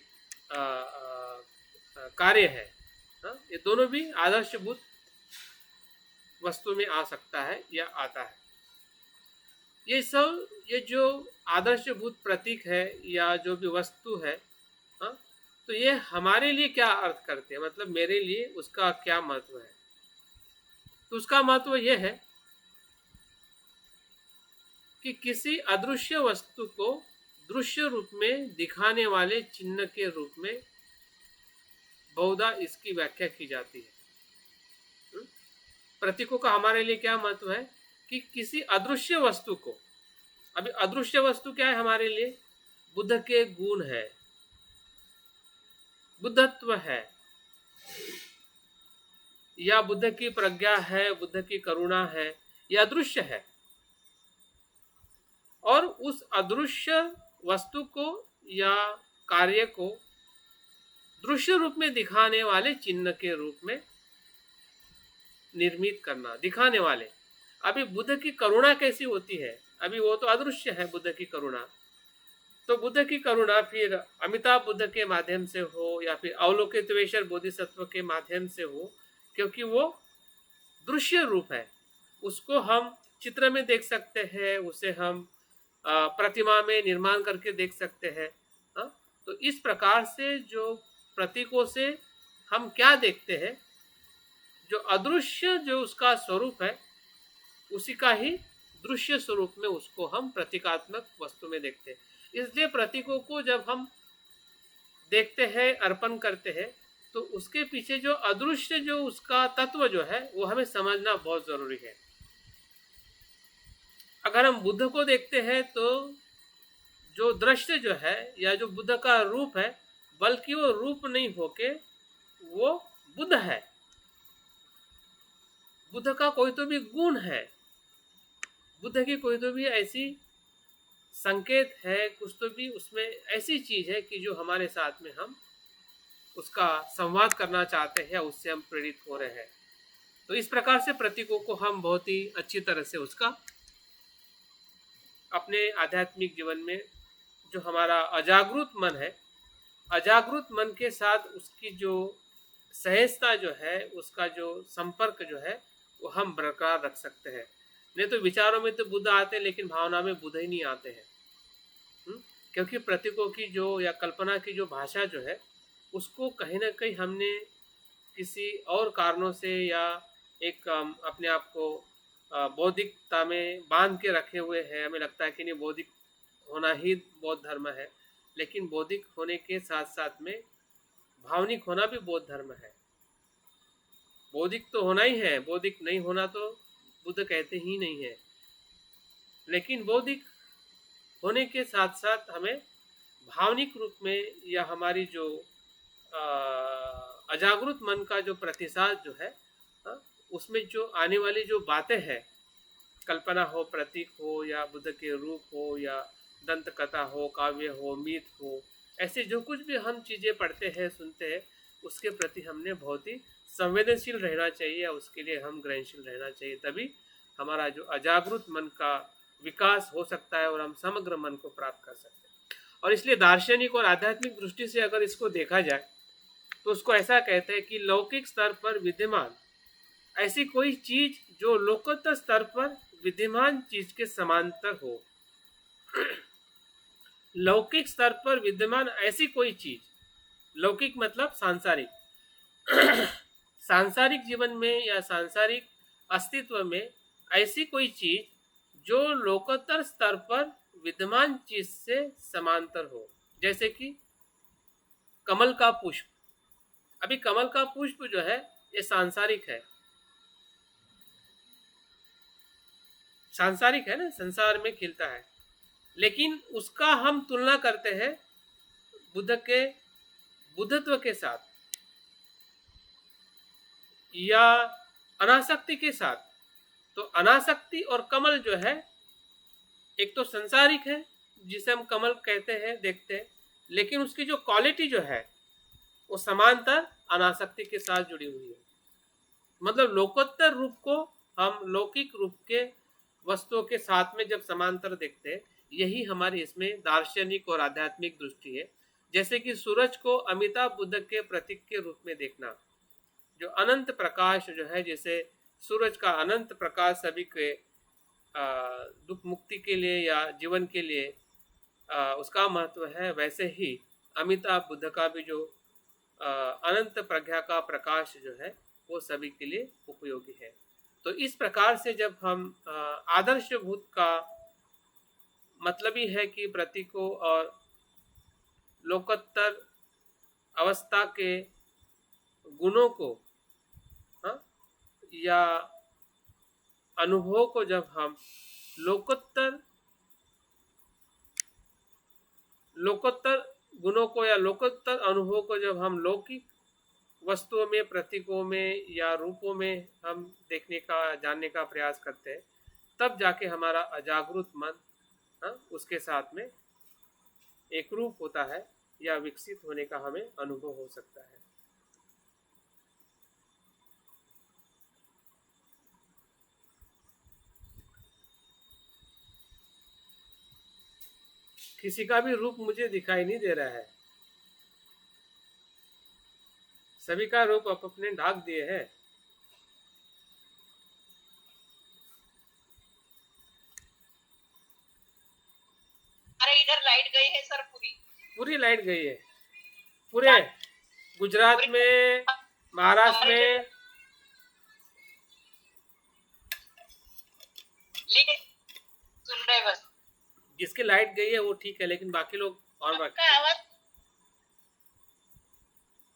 कार्य है। ये दोनों भी आदर्शभूत वस्तु में आ सकता है या आता है। ये जो आदर्शभूत प्रतीक है या जो भी वस्तु है, तो ये हमारे लिए क्या अर्थ करते हैं, मतलब मेरे लिए उसका क्या महत्व है। तो उसका महत्व ये है कि किसी अदृश्य वस्तु को दृश्य रूप में दिखाने वाले चिन्ह के रूप में बहुधा इसकी व्याख्या की जाती है। प्रतीकों का हमारे लिए क्या महत्व है कि किसी अदृश्य वस्तु को, अभी अदृश्य वस्तु क्या है हमारे लिए, बुद्ध के गुण है, बुद्धत्व है, या बुद्ध की प्रज्ञा है, बुद्ध की करुणा है, यह अदृश्य है। और उस अदृश्य वस्तु को या कार्य को दृश्य रूप में दिखाने वाले चिन्ह के रूप में निर्मित करना, दिखाने वाले। अभी बुद्ध की करुणा कैसी होती है, अभी वो तो अदृश्य है बुद्ध की करुणा। तो बुद्ध की करुणा फिर अमिताभ बुद्ध के माध्यम से हो या फिर अवलोकितेश्वर बोधिसत्व के माध्यम से हो, क्योंकि वो दृश्य रूप है, उसको हम चित्र में देख सकते हैं, उसे हम प्रतिमा में निर्माण करके देख सकते हैं। तो इस प्रकार से जो प्रतीकों से हम क्या देखते हैं, जो अदृश्य जो उसका स्वरूप है उसी का ही दृश्य स्वरूप में उसको हम प्रतीकात्मक वस्तु में देखते हैं। इसलिए प्रतीकों को जब हम देखते हैं, अर्पण करते हैं, तो उसके पीछे जो अदृश्य जो उसका तत्व जो है वो हमें समझना बहुत जरूरी है। अगर हम बुद्ध को देखते हैं तो जो दृश्य जो है या जो बुद्ध का रूप है, बल्कि वो रूप नहीं होके वो बुद्ध है, बुद्ध का कोई तो भी गुण है, बुद्ध की कोई तो भी ऐसी संकेत है, कुछ तो भी उसमें ऐसी चीज है कि जो हमारे साथ में हम उसका संवाद करना चाहते हैं, उससे हम प्रेरित हो रहे हैं। तो इस प्रकार से प्रतीकों को हम बहुत ही अच्छी तरह से उसका अपने आध्यात्मिक जीवन में, जो हमारा अजागृत मन है, अजागृत मन के साथ उसकी जो सहजता जो है, उसका जो संपर्क जो है, वो हम बरकरार रख सकते हैं। नहीं तो विचारों में तो बुद्ध आते हैं, लेकिन भावना में बुद्ध ही नहीं आते हैं। क्योंकि प्रतीकों की जो या कल्पना की जो भाषा जो है, उसको कहीं ना कहीं हमने किसी और कारणों से या एक अपने आप को बौद्धिकता में बांध के रखे हुए हैं। हमें लगता है कि नहीं, बौद्धिक होना ही बौद्ध धर्म है, लेकिन बौद्धिक होने के साथ साथ में भावनिक होना भी बौद्ध धर्म है। बौद्धिक तो होना ही है, बौद्धिक नहीं होना तो बुद्ध कहते ही नहीं है। लेकिन बौद्धिक होने के साथ साथ हमें भावनिक रूप में या हमारी जो अजागृत मन का जो प्रतिसाद जो है, उसमें जो आने वाली जो बातें हैं, कल्पना हो, प्रतीक हो, या बुद्ध के रूप हो, या दंत कथा हो, काव्य हो, मीत हो, ऐसे जो कुछ भी हम चीज़ें पढ़ते हैं, सुनते हैं, उसके प्रति हमने बहुत ही संवेदनशील रहना चाहिए, उसके लिए हम ग्रहणशील रहना चाहिए। तभी हमारा जो अजागृत मन का विकास हो सकता है और हम समग्र मन को प्राप्त कर सकते हैं। और इसलिए दार्शनिक और आध्यात्मिक दृष्टि से अगर इसको देखा जाए तो उसको ऐसा कहते हैं कि लौकिक स्तर पर विद्यमान ऐसी कोई चीज जो लोकोत्तर स्तर पर विद्यमान चीज के समांतर हो। लौकिक स्तर पर विद्यमान ऐसी कोई चीज, लौकिक मतलब सांसारिक, सांसारिक जीवन में या सांसारिक अस्तित्व में ऐसी कोई चीज जो लोकोत्तर स्तर पर विद्यमान चीज से समांतर हो। जैसे कि कमल का पुष्प, अभी कमल का पुष्प जो है ये सांसारिक है, सांसारिक है ना, संसार में खिलता है, लेकिन उसका हम तुलना करते हैं बुद्ध के बुद्धत्व के साथ या अनासक्ति के साथ। तो अनासक्ति और कमल जो है, एक तो संसारिक है जिसे हम कमल कहते हैं, देखते हैं, लेकिन उसकी जो क्वालिटी जो है वो समांतर अनासक्ति के साथ जुड़ी हुई है। मतलब लोकोत्तर रूप को हम लौकिक रूप के वस्तुओं के साथ में जब समांतर देखते हैं, यही हमारी इसमें दार्शनिक और आध्यात्मिक दृष्टि है। जैसे कि सूरज को अमिताभ बुद्ध के प्रतीक के रूप में देखना, जो अनंत प्रकाश जो है, जैसे सूरज का अनंत प्रकाश सभी के दुख मुक्ति के लिए या जीवन के लिए उसका महत्व है, वैसे ही अमिताभ बुद्ध का भी जो अनंत प्रज्ञा का प्रकाश जो है वो सभी के लिए उपयोगी है। तो इस प्रकार से जब हम आदर्शभूत का मतलब ही है कि प्रतीकों और लोकोत्तर अवस्था के गुणों को, हाँ, या अनुभव को जब हम लोकोत्तर लोकोत्तर गुणों को या लोकोत्तर अनुभव को जब हम लौकिक वस्तुओं में, प्रतीकों में या रूपों में हम देखने का, जानने का प्रयास करते हैं, तब जाके हमारा अजागृत मन, हाँ, उसके साथ में एक रूप होता है या विकसित होने का हमें अनुभव हो सकता है। किसी का भी रूप मुझे दिखाई नहीं दे रहा है, सभी का रूप अपने ढाक दिए हैं। अरे इधर लाइट गई है सर, पूरी लाइट गई है, पूरे गुजरात में, महाराष्ट्र में। सुन रहे बस, जिसकी लाइट गई है वो ठीक है, लेकिन बाकी लोग और बाकी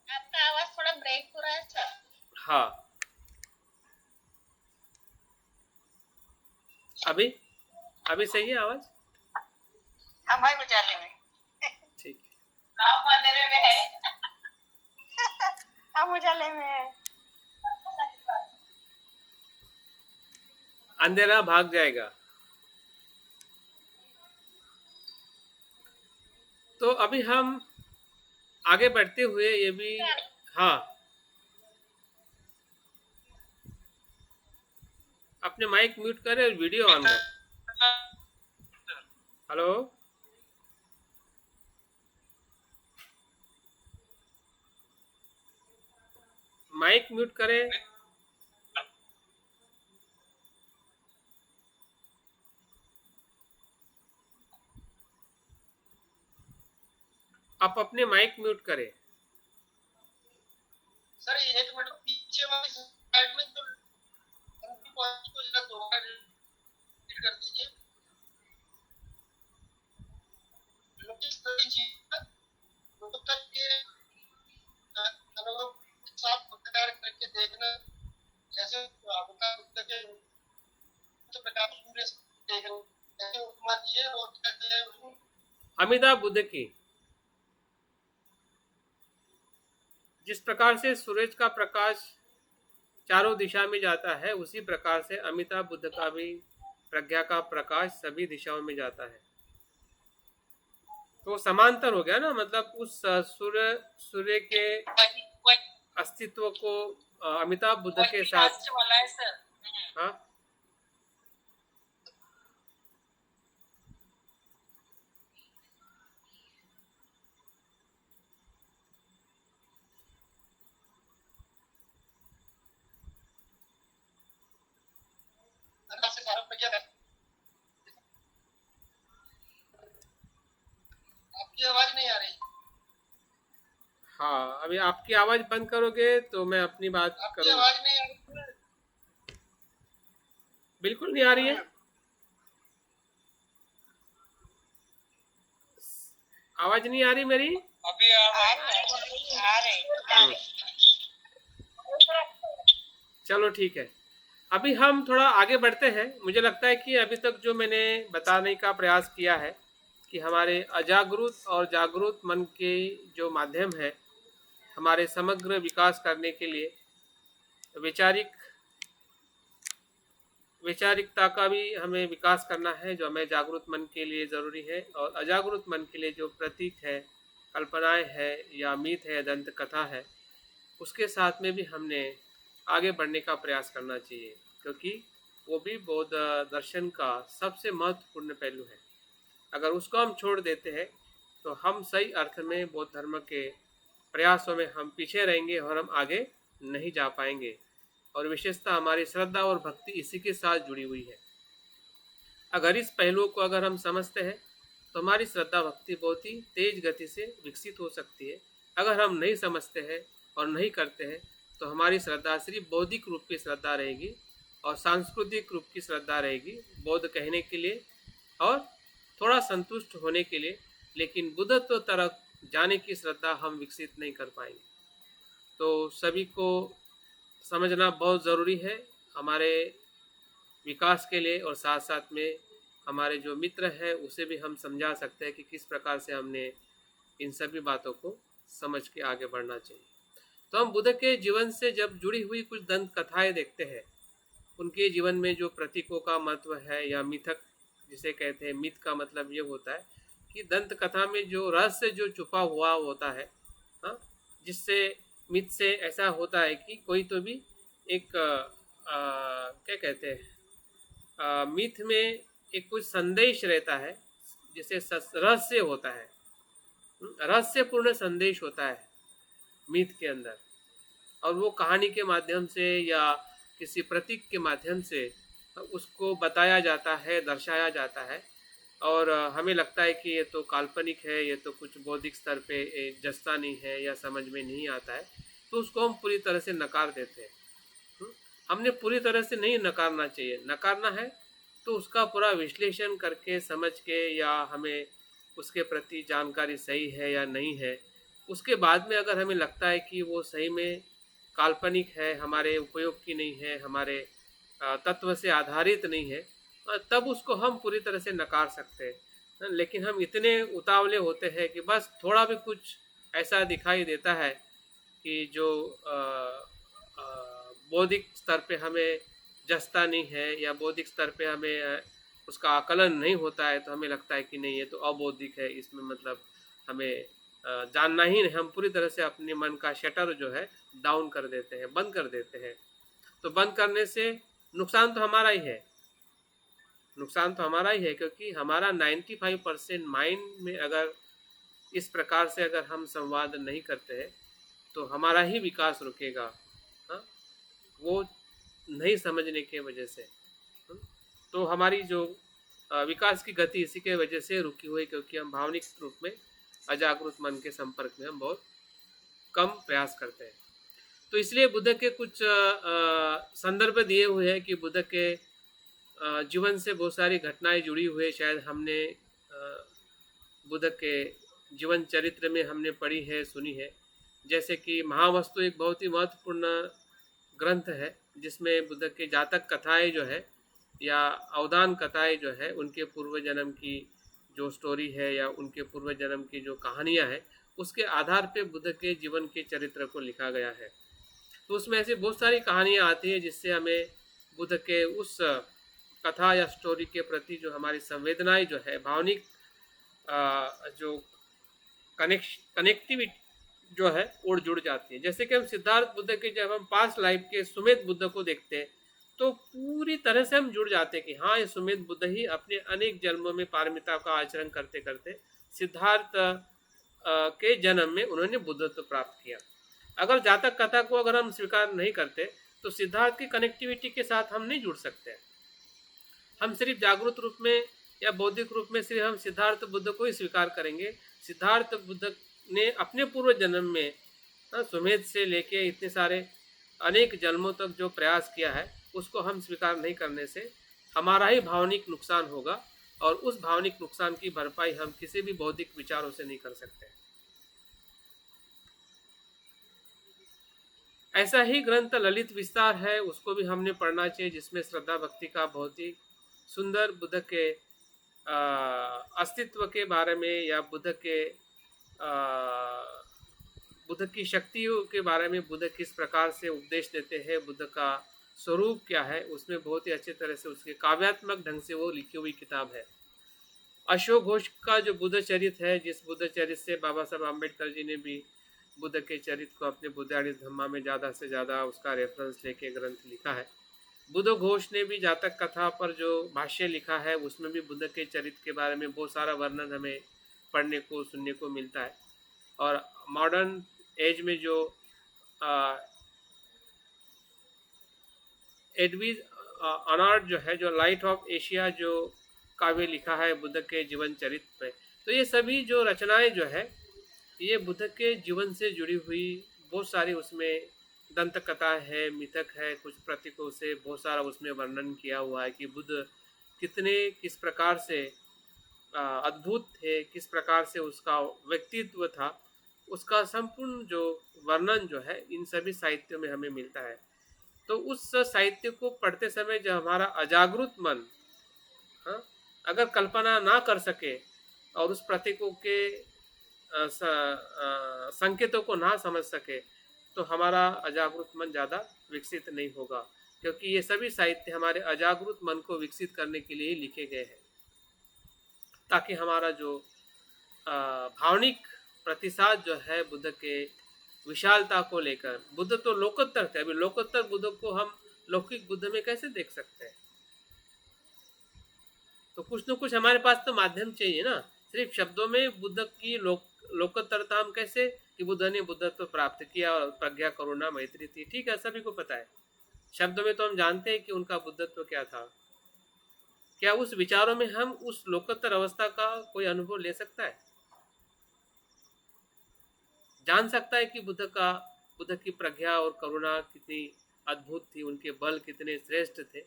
आपका आवाज थोड़ा ब्रेक हो रहा है सर। हाँ, अभी अभी सही है आवाज? हमारे उजाले में ठीक है, हम अंधेरे में है। हम उजाले में है। अंधेरा भाग जाएगा। तो अभी हम आगे बढ़ते हुए ये भी, हाँ, अपने माइक म्यूट करें और वीडियो ऑन करें। हेलो, माइक म्यूट करें। आप अपने माइक म्यूट करें। सर ये 1 मिनट पीछे वाली साइड में जो पॉइंट को जरा दोबारा रिपीट कर दीजिए। नोटिस करी चीज तो तक के अनुभव के साथ पत्रकार करके देखना, जैसे आपका के तो प्रकाश सूर्य देखना, ऐसे उपमा दिए और कहते हैं उसको अमिताभ बुद्ध की, जिस प्रकार से सूरज का प्रकाश चारों दिशा में जाता है, उसी प्रकार से अमिताभ बुद्ध का भी प्रज्ञा का प्रकाश सभी दिशाओं में जाता है। तो समांतर हो गया ना, मतलब उस सूर्य के अस्तित्व को अमिताभ बुद्ध के साथ, वाला है सर। हाँ, से सारा प्रज्ञा है। आपकी आवाज नहीं आ रही। हाँ, अभी आपकी आवाज बंद करोगे तो मैं अपनी बात आपकी करूँगा। आवाज नहीं आ रही। बिल्कुल नहीं आ रही है, आवाज नहीं आ रही मेरी। अभी आ रही। चलो ठीक है, अभी हम थोड़ा आगे बढ़ते हैं। मुझे लगता है कि अभी तक जो मैंने बताने का प्रयास किया है कि हमारे अजागरूक और जागरूक मन के जो माध्यम है हमारे समग्र विकास करने के लिए, वैचारिकता का भी हमें विकास करना है, जो हमें जागरूक मन के लिए ज़रूरी है। और अजागरूक मन के लिए जो प्रतीक है, कल्पनाएं है या मीत है, दंत कथा है, उसके साथ में भी हमने आगे बढ़ने का प्रयास करना चाहिए, क्योंकि वो भी बौद्ध दर्शन का सबसे महत्वपूर्ण पहलू है। अगर उसको हम छोड़ देते हैं तो हम सही अर्थ में बौद्ध धर्म के प्रयासों में हम पीछे रहेंगे और हम आगे नहीं जा पाएंगे। और विशेषता हमारी श्रद्धा और भक्ति इसी के साथ जुड़ी हुई है। अगर इस पहलू को अगर हम समझते हैं तो हमारी श्रद्धा भक्ति बहुत ही तेज गति से विकसित हो सकती है। अगर हम नहीं समझते हैं और नहीं करते हैं तो हमारी श्रद्धा सिर्फ बौद्धिक रूप की श्रद्धा रहेगी और सांस्कृतिक रूप की श्रद्धा रहेगी, बौद्ध कहने के लिए और थोड़ा संतुष्ट होने के लिए, लेकिन बुद्धत्व तरफ जाने की श्रद्धा हम विकसित नहीं कर पाएंगे। तो सभी को समझना बहुत ज़रूरी है हमारे विकास के लिए, और साथ साथ में हमारे जो मित्र हैं उसे भी हम समझा सकते हैं कि किस प्रकार से हमने इन सभी बातों को समझ के आगे बढ़ना चाहिए। तो हम बुद्ध के जीवन से जब जुड़ी हुई कुछ दंत कथाएं देखते हैं, उनके जीवन में जो प्रतीकों का महत्व है या मिथक जिसे कहते हैं, मिथ का मतलब ये होता है कि दंत कथा में जो रहस्य जो छुपा हुआ होता है, हाँ, जिससे मिथ से ऐसा होता है कि कोई तो भी एक क्या कहते हैं, मिथ में एक कुछ संदेश रहता है, जिसे रहस्य होता है, रहस्यपूर्ण संदेश होता है मिथ के अंदर, और वो कहानी के माध्यम से या किसी प्रतीक के माध्यम से उसको बताया जाता है, दर्शाया जाता है। और हमें लगता है कि ये तो काल्पनिक है, ये तो कुछ बौद्धिक स्तर पे जचता नहीं है या समझ में नहीं आता है, तो उसको हम पूरी तरह से नकार देते हैं। हमने पूरी तरह से नहीं नकारना चाहिए। नकारना है तो उसका पूरा विश्लेषण करके, समझ के, या हमें उसके प्रति जानकारी सही है या नहीं है, उसके बाद में अगर हमें लगता है कि वो सही में काल्पनिक है, हमारे उपयोग की नहीं है, हमारे तत्व से आधारित नहीं है, तब उसको हम पूरी तरह से नकार सकते हैं। लेकिन हम इतने उतावले होते हैं कि बस थोड़ा भी कुछ ऐसा दिखाई देता है कि जो बौद्धिक स्तर पे हमें जचता नहीं है या बौद्धिक स्तर पे हमें उसका आकलन नहीं होता है, तो हमें लगता है कि नहीं ये तो अबौद्धिक है, इसमें मतलब हमें जानना ही नहीं, हम पूरी तरह से अपने मन का शटर जो है डाउन कर देते हैं, बंद कर देते हैं। तो बंद करने से नुकसान तो हमारा ही है, नुकसान तो हमारा ही है, क्योंकि हमारा 95% माइंड में अगर इस प्रकार से अगर हम संवाद नहीं करते हैं तो हमारा ही विकास रुकेगा। हाँ, वो नहीं समझने के वजह से। तो हमारी जो विकास की गति इसी के वजह से रुकी हुई, क्योंकि हम भावनिक रूप में अजागरूक मन के संपर्क में हम बहुत कम प्रयास करते हैं। तो इसलिए बुद्ध के कुछ संदर्भ दिए हुए हैं कि बुद्ध के जीवन से बहुत सारी घटनाएं जुड़ी हुई है। शायद हमने बुद्ध के जीवन चरित्र में हमने पढ़ी है, सुनी है। जैसे कि महावस्तु एक बहुत ही महत्वपूर्ण ग्रंथ है, जिसमें बुद्ध के जातक कथाएं जो है या अवदान कथाएं जो है, उनके पूर्व जन्म की जो स्टोरी है या उनके पूर्व जन्म की जो कहानियां हैं, उसके आधार पे बुद्ध के जीवन के चरित्र को लिखा गया है। तो उसमें ऐसी बहुत सारी कहानियां आती है जिससे हमें बुद्ध के उस कथा या स्टोरी के प्रति जो हमारी संवेदनाएं जो है, भावनिक जो कनेक्टिविटी जो है और जुड़ जाती है। जैसे कि हम सिद्धार्थ बुद्ध के जब हम पास्ट लाइफ के सुमेध बुद्ध को देखते हैं तो पूरी तरह से हम जुड़ जाते हैं कि हाँ, ये सुमेध बुद्ध ही अपने अनेक जन्मों में पारमिता का आचरण करते करते सिद्धार्थ के जन्म में उन्होंने बुद्धत्व प्राप्त किया। अगर जातक कथा को अगर हम स्वीकार नहीं करते तो सिद्धार्थ की कनेक्टिविटी के साथ हम नहीं जुड़ सकते। हम सिर्फ जागरूक रूप में या बौद्धिक रूप में सिर्फ हम सिद्धार्थ बुद्ध को ही स्वीकार करेंगे। सिद्धार्थ बुद्ध ने अपने पूर्व जन्म में सुमेध से लेके इतने सारे अनेक जन्मों तक जो प्रयास किया है, उसको हम स्वीकार नहीं करने से हमारा ही भावनिक नुकसान होगा, और उस भावनिक नुकसान की भरपाई हम किसी भी बौद्धिक विचारों से नहीं कर सकते। ऐसा ही ग्रंथ ललित विस्तार है, उसको भी हमने पढ़ना चाहिए, जिसमें श्रद्धा भक्ति का बहुत ही सुंदर बुद्ध के अस्तित्व के बारे में या बुद्ध की शक्तियों के बारे में, बुद्ध किस प्रकार से उपदेश देते हैं, बुद्ध का स्वरूप क्या है, उसमें बहुत ही अच्छी तरह से उसके काव्यात्मक ढंग से वो लिखी हुई किताब है। अशोक घोष का जो बुद्ध चरित्र है, जिस बुद्ध चरित्र से बाबा साहब आम्बेडकर जी ने भी बुद्ध के चरित्र को अपने बुद्धाड़ित धम्मा में ज़्यादा से ज़्यादा उसका रेफरेंस लेके ग्रंथ लिखा है। बुद्ध घोष ने भी जातक कथा पर जो भाष्य लिखा है, उसमें भी बुद्ध के चरित्र के बारे में बहुत सारा वर्णन हमें पढ़ने को सुनने को मिलता है। और मॉडर्न एज में जो एडविन अनार्ड जो है, जो लाइट ऑफ एशिया जो काव्य लिखा है बुद्ध के जीवन चरित्र पे, तो ये सभी जो रचनाएं जो है, ये बुद्ध के जीवन से जुड़ी हुई बहुत सारी उसमें दंत कथा है, मिथक है, कुछ प्रतीकों से बहुत सारा उसमें वर्णन किया हुआ है कि बुद्ध किस प्रकार से अद्भुत थे, किस प्रकार से उसका व्यक्तित्व था, उसका संपूर्ण जो वर्णन जो है इन सभी साहित्यों में हमें मिलता है। तो उस साहित्य को पढ़ते समय जो हमारा अजागरूक मन अगर कल्पना ना कर सके और उस प्रतीकों के संकेतों को ना समझ सके, तो हमारा अजागरूक मन ज़्यादा विकसित नहीं होगा, क्योंकि ये सभी साहित्य हमारे अजागरूक मन को विकसित करने के लिए लिखे गए हैं, ताकि हमारा जो भावनिक प्रतिसाद जो है बुद्ध के विशालता को लेकर, बुद्ध तो लोकोत्तर थे, अभी लोकोत्तर बुद्ध को हम लौकिक बुद्ध में कैसे देख सकते हैं? तो कुछ न कुछ हमारे पास तो माध्यम चाहिए ना। सिर्फ शब्दों में बुद्ध की लोकोत्तरता हम कैसे, कि बुद्ध ने बुद्धत्व प्राप्त किया और प्रज्ञा करुणा मैत्री थी, ठीक है, सभी को पता है। शब्दों में तो हम जानते हैं कि उनका बुद्धत्व क्या था। क्या उस विचारों में हम उस लोकोत्तर अवस्था का कोई अनुभव ले सकता है, जान सकता है कि बुद्ध की प्रज्ञा और करुणा कितनी अद्भुत थी, उनके बल कितने श्रेष्ठ थे?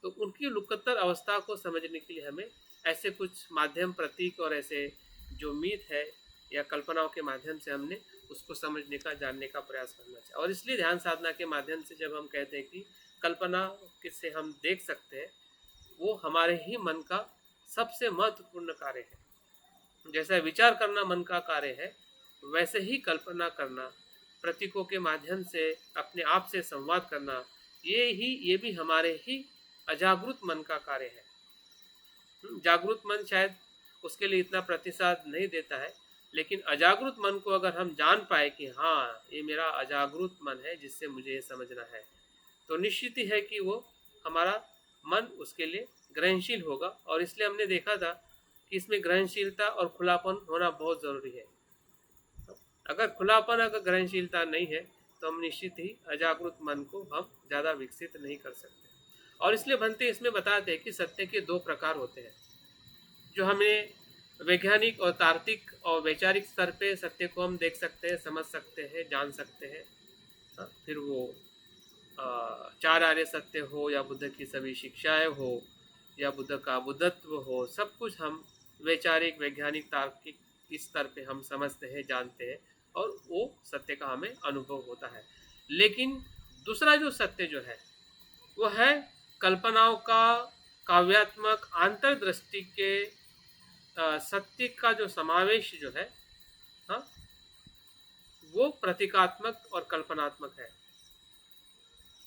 तो उनकी लोकोत्तर अवस्था को समझने के लिए हमें ऐसे कुछ माध्यम, प्रतीक और ऐसे जो मीथ है या कल्पनाओं के माध्यम से हमने उसको समझने का, जानने का प्रयास करना चाहिए। और इसलिए ध्यान साधना के माध्यम से जब हम कहते हैं कि कल्पना किससे हम देख सकते हैं, वो हमारे ही मन का सबसे महत्वपूर्ण कार्य है। जैसा विचार करना मन का कार्य है, वैसे ही कल्पना करना, प्रतीकों के माध्यम से अपने आप से संवाद करना, ये भी हमारे ही अजागृत मन का कार्य है। जागृत मन शायद उसके लिए इतना प्रतिसाद नहीं देता है, लेकिन अजागृत मन को अगर हम जान पाए कि हाँ ये मेरा अजागृत मन है जिससे मुझे ये समझना है, तो निश्चित ही है कि वो हमारा मन उसके लिए ग्रहणशील होगा। और इसलिए हमने देखा था कि इसमें ग्रहणशीलता और खुलापन होना बहुत ज़रूरी है। अगर खुलापन, अगर ग्रहणशीलता नहीं है तो हम निश्चित ही अजागृत मन को हम ज़्यादा विकसित नहीं कर सकते। और इसलिए भंते इसमें बताते हैं कि सत्य के दो प्रकार होते हैं, जो हमें वैज्ञानिक और तार्किक और वैचारिक स्तर पे सत्य को हम देख सकते हैं, समझ सकते हैं, जान सकते हैं। फिर वो चार आर्य सत्य हो या बुद्ध की सभी शिक्षाएं हो या बुद्ध का बुद्धत्व हो, सब कुछ हम वैचारिक, वैज्ञानिक, तार्किक इस स्तर पे हम समझते हैं, जानते हैं और वो सत्य का हमें अनुभव होता है। लेकिन दूसरा जो सत्य जो है वो है कल्पनाओं का काव्यात्मक अंतर्दृष्टि के सत्य का जो समावेश जो है, हाँ, वो प्रतीकात्मक और कल्पनात्मक है।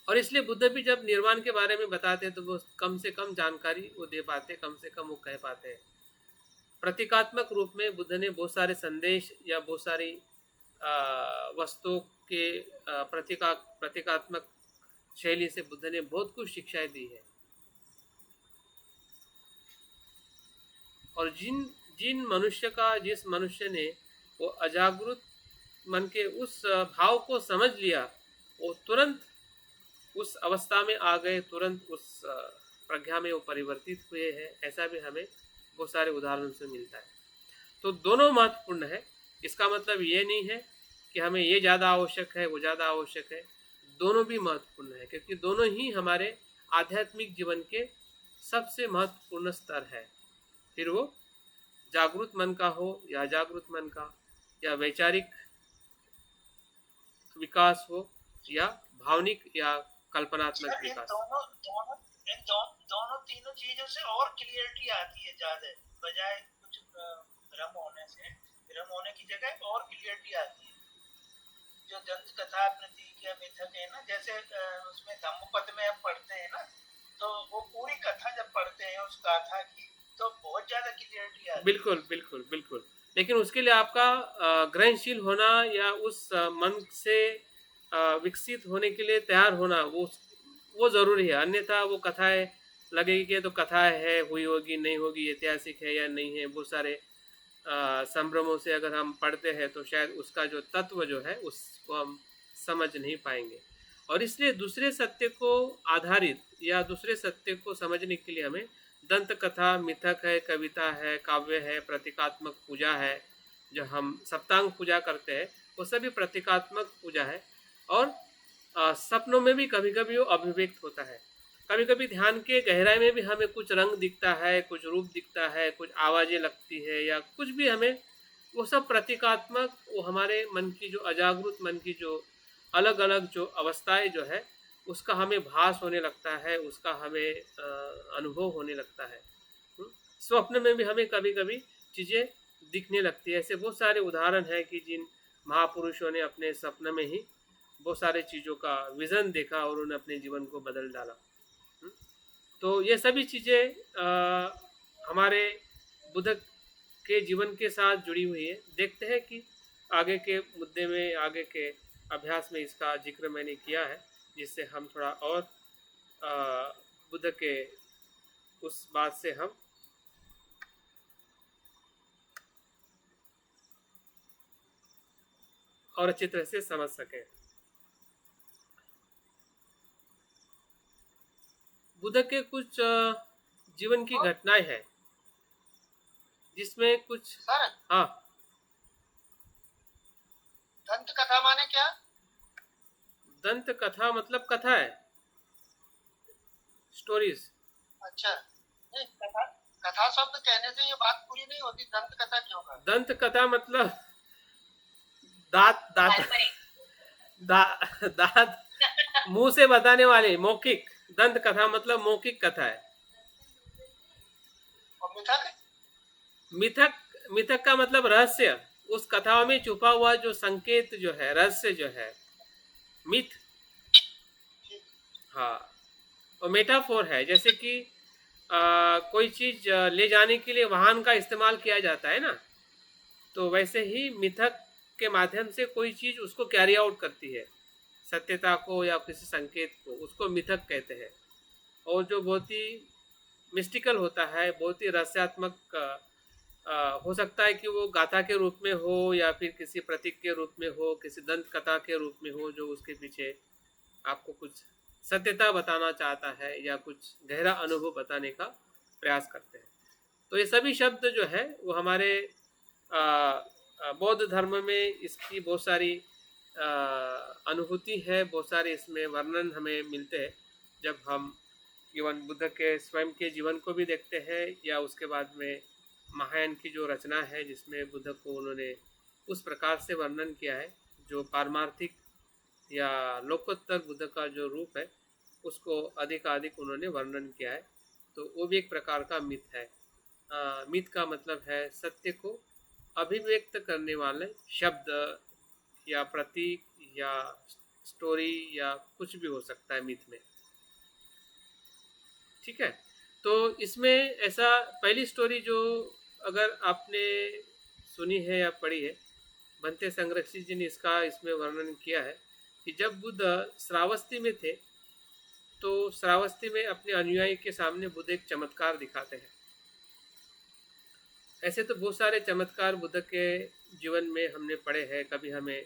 और इसलिए बुद्ध भी जब निर्वाण के बारे में बताते हैं तो वो कम से कम जानकारी वो दे पाते, कम से कम वो कह पाते हैं। प्रतीकात्मक रूप में बुद्ध ने बहुत सारे संदेश या बहुत सारी वस्तुओं के प्रतीकात्मक शैली से बुद्ध ने बहुत कुछ शिक्षाएं दी है। और जिन मनुष्य का, जिस मनुष्य ने वो अजागृत मन के उस भाव को समझ लिया, वो तुरंत उस अवस्था में आ गए, तुरंत उस प्रज्ञा में वो परिवर्तित हुए हैं। ऐसा भी हमें बहुत सारे उदाहरणों से मिलता है। तो दोनों महत्वपूर्ण है। इसका मतलब ये नहीं है कि हमें ये ज़्यादा आवश्यक है, वो ज़्यादा आवश्यक है। दोनों भी महत्वपूर्ण है, क्योंकि दोनों ही हमारे आध्यात्मिक जीवन के सबसे महत्वपूर्ण स्तर है। फिर वो जागृत मन का हो या अजागृत मन का, या वैचारिक विकास हो या भावनिक या कल्पनात्मक इन विकास। दोनों तीनों चीजों से और क्लियरिटी आती है ज्यादा, बजाय कुछ भ्रम होने से। भ्रम होने की जगह और क्लियरिटी आती है। जो दंत कथा प्रतीक या मिथक है ना, जैसे उसमें धम्मपद में हम पढ़ते हैं ना, तो वो पूरी कथा जब पढ़ते हैं उस गाथा की, तो बहुत ज्यादा क्लियरिटी आती है। बिल्कुल बिल्कुल बिल्कुल। लेकिन उसके लिए आपका ग्रहणशील होना या उस मन से विकसित होने के लिए तैयार होना, वो ज़रूरी है। अन्यथा वो कथाएं लगेगी कि तो कथा है, हुई होगी, नहीं होगी, ऐतिहासिक है या नहीं है, बहुत सारे संभ्रमों से अगर हम पढ़ते हैं तो शायद उसका जो तत्व जो है उसको हम समझ नहीं पाएंगे। और इसलिए दूसरे सत्य को आधारित या दूसरे सत्य को समझने के लिए हमें दंत कथा, मिथक है, कविता है, काव्य है, प्रतीकात्मक पूजा है, जो हम सप्तांग पूजा करते हैं वो सभी प्रतीकात्मक पूजा है। और सपनों में भी कभी कभी वो अभिव्यक्त होता है। कभी कभी ध्यान के गहराई में भी हमें कुछ रंग दिखता है, कुछ रूप दिखता है, कुछ आवाज़ें लगती है या कुछ भी हमें, वो सब प्रतीकात्मक, वो हमारे मन की जो अजागृत मन की जो अलग अलग जो अवस्थाएं जो है उसका हमें भास होने लगता है, उसका हमें अनुभव होने लगता है। स्वप्न में भी हमें कभी कभी चीज़ें दिखने लगती है। ऐसे बहुत सारे उदाहरण हैं कि जिन महापुरुषों ने अपने सपने में ही बहुत सारे चीज़ों का विज़न देखा और उन्होंने अपने जीवन को बदल डाला। तो ये सभी चीज़ें हमारे बुद्ध के जीवन के साथ जुड़ी हुई है। देखते हैं कि आगे के मुद्दे में, आगे के अभ्यास में इसका जिक्र मैंने किया है, जिससे हम थोड़ा और बुद्ध के उस बात से हम और अच्छी तरह से समझ सकें। बुद्ध के कुछ जीवन की घटनाएं हैं जिसमें कुछ, सर हाँ, दंत कथा माने क्या? दंत कथा मतलब कथा है, स्टोरीज। अच्छा, नहीं, कथा शब्द कहने से ये बात पूरी नहीं होती। दंत कथा क्यों कहा? दंत कथा मतलब दांत दांत दांत मुंह से बताने वाले, मौखिक। दंत कथा मतलब मौखिक कथा है। और मिथक? मिथक, मिथक का मतलब रहस्य, उस कथाओं में छुपा हुआ जो संकेत जो है, रहस्य जो है, मिथ। हाँ, और मेटाफोर है, जैसे कि कोई चीज़ ले जाने के लिए वाहन का इस्तेमाल किया जाता है ना, तो वैसे ही मिथक के माध्यम से कोई चीज़ उसको कैरी आउट करती है, सत्यता को या किसी संकेत को, उसको मिथक कहते हैं। और जो बहुत ही मिस्टिकल होता है, बहुत ही रहस्यात्मक हो सकता है कि वो गाथा के रूप में हो या फिर किसी प्रतीक के रूप में हो, किसी दंत कथा के रूप में हो, जो उसके पीछे आपको कुछ सत्यता बताना चाहता है या कुछ गहरा अनुभव बताने का प्रयास करते हैं। तो ये सभी शब्द जो है वो हमारे बौद्ध धर्म में इसकी बहुत सारी अनुभूति है, बहुत सारे इसमें वर्णन हमें मिलते हैं जब हम इवन बुद्ध के स्वयं के जीवन को भी देखते हैं, या उसके बाद में महायान की जो रचना है जिसमें बुद्ध को उन्होंने उस प्रकार से वर्णन किया है जो पारमार्थिक या लोकोत्तर बुद्ध का जो रूप है उसको अधिकाधिक उन्होंने वर्णन किया है। तो वो भी एक प्रकार का मिथ है। मिथ का मतलब है सत्य को अभिव्यक्त करने वाले शब्द या प्रतीक या स्टोरी या कुछ भी हो सकता है मिथ में। ठीक है, तो इसमें ऐसा पहली स्टोरी जो अगर आपने सुनी है या पढ़ी है, भंते संरक्षी जी ने इसका इसमें वर्णन किया है कि जब बुद्ध श्रावस्ती में थे तो श्रावस्ती में अपने अनुयायी के सामने बुद्ध एक चमत्कार दिखाते हैं। ऐसे तो बहुत सारे चमत्कार बुद्ध के जीवन में हमने पढ़े हैं, कभी हमें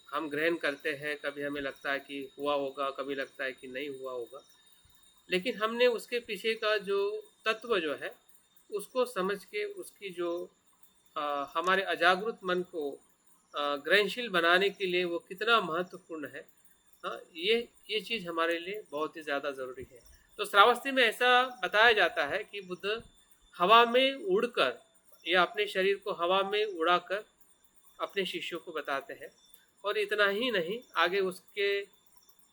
हम ग्रहण करते हैं, कभी हमें लगता है कि हुआ होगा, कभी लगता है कि नहीं हुआ होगा, लेकिन हमने उसके पीछे का जो तत्व जो है उसको समझ के उसकी जो हमारे अजागृत मन को ग्रहणशील बनाने के लिए वो कितना महत्वपूर्ण है, ये चीज़ हमारे लिए बहुत ही ज़्यादा ज़रूरी है। तो श्रावस्ती में ऐसा बताया जाता है कि बुद्ध हवा में उड़कर या अपने शरीर को हवा में उड़ाकर अपने शिष्यों को बताते हैं, और इतना ही नहीं, आगे उसके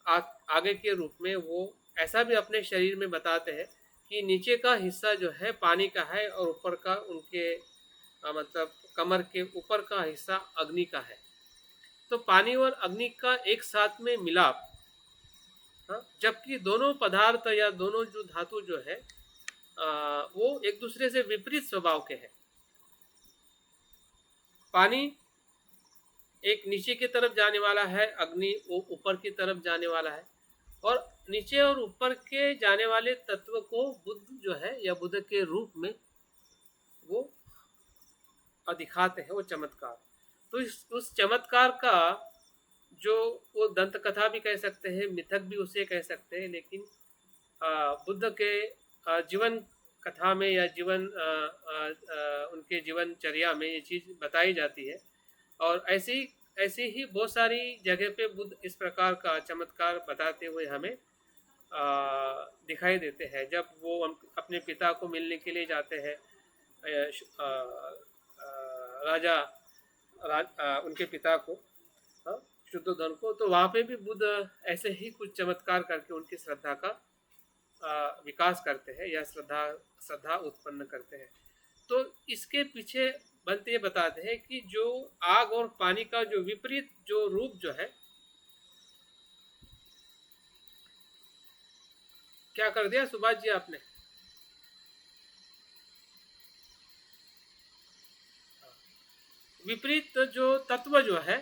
आगे के रूप में वो ऐसा भी अपने शरीर में बताते हैं कि नीचे का हिस्सा जो है पानी का है और ऊपर का उनके मतलब कमर के ऊपर का हिस्सा अग्नि का है। तो पानी और अग्नि का एक साथ में मिलाप, जबकि दोनों पदार्थ या दोनों जो धातु जो है वो एक दूसरे से विपरीत स्वभाव के हैं। पानी एक नीचे की तरफ जाने वाला है, अग्नि वो ऊपर की तरफ जाने वाला है, और नीचे और ऊपर के जाने वाले तत्व को बुद्ध जो है या बुद्ध के रूप में वो दिखाते हैं, वो चमत्कार। तो उस चमत्कार का जो वो दंत कथा भी कह सकते हैं, मिथक भी उसे कह सकते हैं, लेकिन बुद्ध के जीवन कथा में या जीवन उनके जीवनचर्या में ये चीज़ बताई जाती है। और ऐसे ही बहुत सारी जगह पे बुद्ध इस प्रकार का चमत्कार बताते हुए हमें दिखाई देते हैं। जब वो अपने पिता को मिलने के लिए जाते हैं, उनके पिता को, शुद्धोधन को, तो वहाँ पे भी बुद्ध ऐसे ही कुछ चमत्कार करके उनकी श्रद्धा का विकास करते हैं या श्रद्धा उत्पन्न करते हैं। तो इसके पीछे बनते ये बताते हैं कि जो आग और पानी का जो विपरीत जो रूप जो है, क्या कर दिया सुभाष जी आपने? विपरीत जो तत्व जो है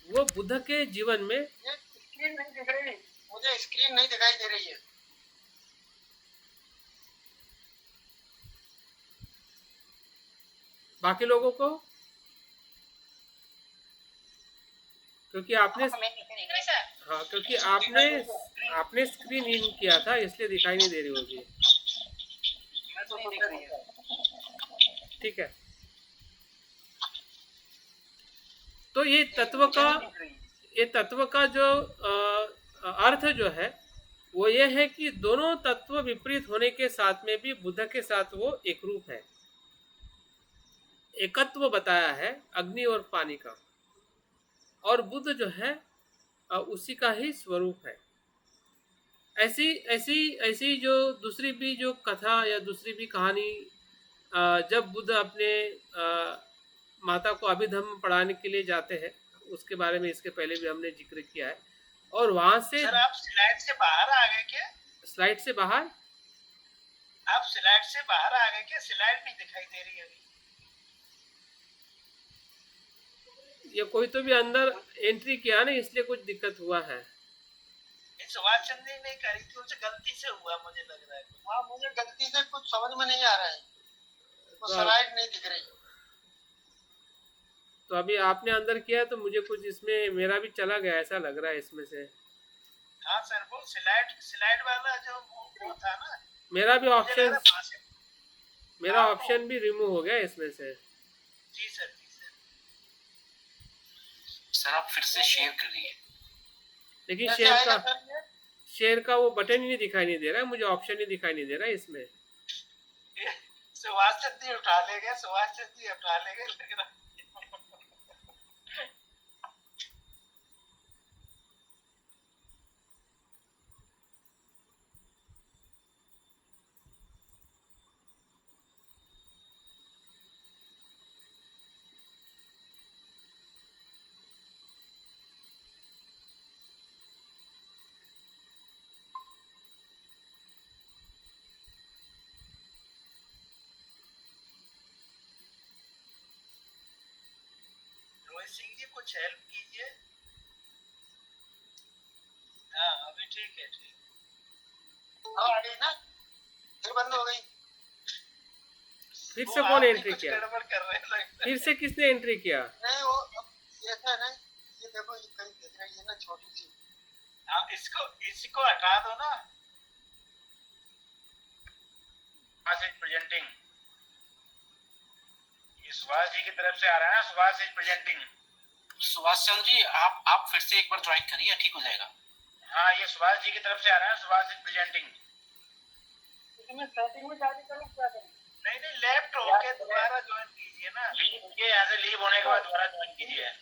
वो बुद्ध के जीवन में, ये स्क्रीन नहीं दिख रही, मुझे स्क्रीन नहीं दिखाई दे रही है। बाकी लोगों को, क्योंकि आपने हाँ क्योंकि आपने स्क्रीन इन किया था इसलिए दिखाई नहीं दे रही होगी। ठीक है, तो ये तत्व का जो अर्थ जो है वो ये है कि दोनों तत्व विपरीत होने के साथ में भी बुद्ध के साथ वो एक रूप है, एकत्व बताया है अग्नि और पानी का, और बुद्ध जो है उसी का ही स्वरूप है। ऐसी जो दूसरी भी जो कथा या दूसरी भी कहानी, जब बुद्ध अपने माता को अभिधम्म पढ़ाने के लिए जाते हैं, उसके बारे में इसके पहले भी हमने जिक्र किया है। और वहां से सर आप स्लाइड से बाहर आ गए क्या? स्लाइड से बाहर, आप स्लाइड से बाहर आ गए क्या? स्लाइड नहीं दिखाई दे रही अभी। ये कोई तो भी अंदर एंट्री किया ना, इसलिए कुछ दिक्कत हुआ है। सुभाष चंद्र ने नहीं करी थी, उनसे गलती से हुआ मुझे लग रहा है। हाँ मुझे गलती से कुछ समझ में नहीं आ रहा है, वो स्लाइड नहीं दिख रही। तो अभी आपने अंदर किया तो मुझे कुछ इसमें मेरा भी चला गया ऐसा लग रहा है इसमें से। हाँ सर वो स्लाइड वाला जो वो था ना, मेरा भी मुझे लग ऑप्शन रहा वहाँ से। मेरा हाँ, ऑप्शन भी रिमूव हो गया इसमें से। जी सर जी सर। सर आप फिर से शेयर करिए। लेकिन कैसे आएगा सर ये? शेयर का वो बटन ही नहीं दिखाई नहीं दे रहा है, मुझे ऑप्शन ही दिखाई नहीं दे रहा है इसमें। सुभाष चंद्र जी उठा ले गए, सुभाष चंद्र जी उठा ले गए लग रहा है। रोहित सिंह जी कुछ हेल्प कीजिए। हाँ अभी ठीक है, ठीक। हाँ आ गई ना, फिर बंद हो गई। फिर से कौन एंट्री कुछ किया? गड़बड़ कर रहे हैं लगता है। फिर से किसने एंट्री किया? नहीं वो अब ऐसा है ना, ये देखो ये कहीं दिख रही है ना छोटी सी। हाँ इसको हटा दो ना। प्रेजेंटिंग, ये सुभाष जी की तरफ से आ रहा है ना, सुभाष इज प्रेजेंटिंग। सुभाष चंद्र जी आप फिर से एक बार ज्वाइन करिए, ठीक हो जाएगा। हाँ ये सुभाष जी की तरफ से आ रहा है, सुभाष इज प्रेजेंटिंग। इसमें सेटिंग में जाके करूँ क्या करूँ? नहीं लेफ्ट होके दोबारा ज्वाइन कीजिए ना। लीव के यहाँ से लीव होने के बाद दोबारा ज्वाइन कीजिए।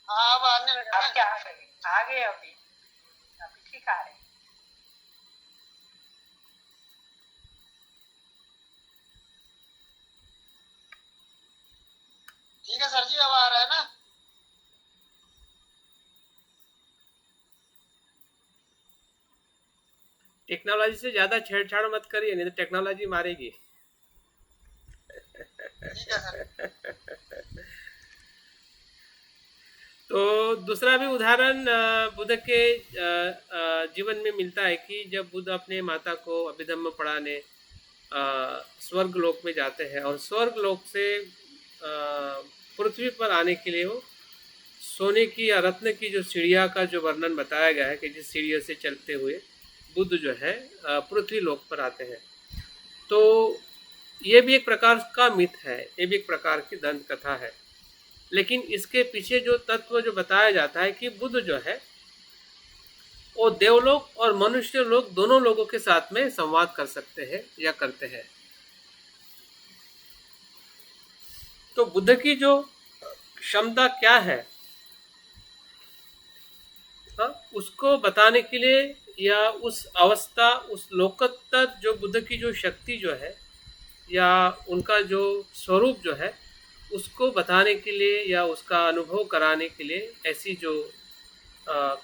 हाँ अब आने लगा। अब क्या आ गए अभी ठीक आ रहे। ठीक है सर जी अब आ रहा है ना। टेक्नोलॉजी से ज्यादा छेड़छाड़ मत करिए, नहीं तो टेक्नोलॉजी मारेगी। ठीक है सर। तो दूसरा भी उदाहरण बुद्ध के जीवन में मिलता है कि जब बुद्ध अपने माता को अभिधम्म पढ़ाने स्वर्ग लोक में जाते हैं और स्वर्ग लोक से पृथ्वी पर आने के लिए वो सोने की या रत्न की जो सीढ़ियाँ का जो वर्णन बताया गया है कि जिस सीढ़ियों से चलते हुए बुद्ध जो है पृथ्वी लोक पर आते हैं। तो ये भी एक प्रकार का मिथ है, ये भी एक प्रकार की दंत कथा है, लेकिन इसके पीछे जो तत्व जो बताया जाता है कि बुद्ध जो है वो देवलोक और मनुष्य लोग दोनों लोगों के साथ में संवाद कर सकते हैं या करते हैं। तो बुद्ध की जो क्षमता क्या है, उसको बताने के लिए या उस अवस्था, उस लोकोत्तर जो बुद्ध की जो शक्ति जो है या उनका जो स्वरूप जो है उसको बताने के लिए या उसका अनुभव कराने के लिए ऐसी जो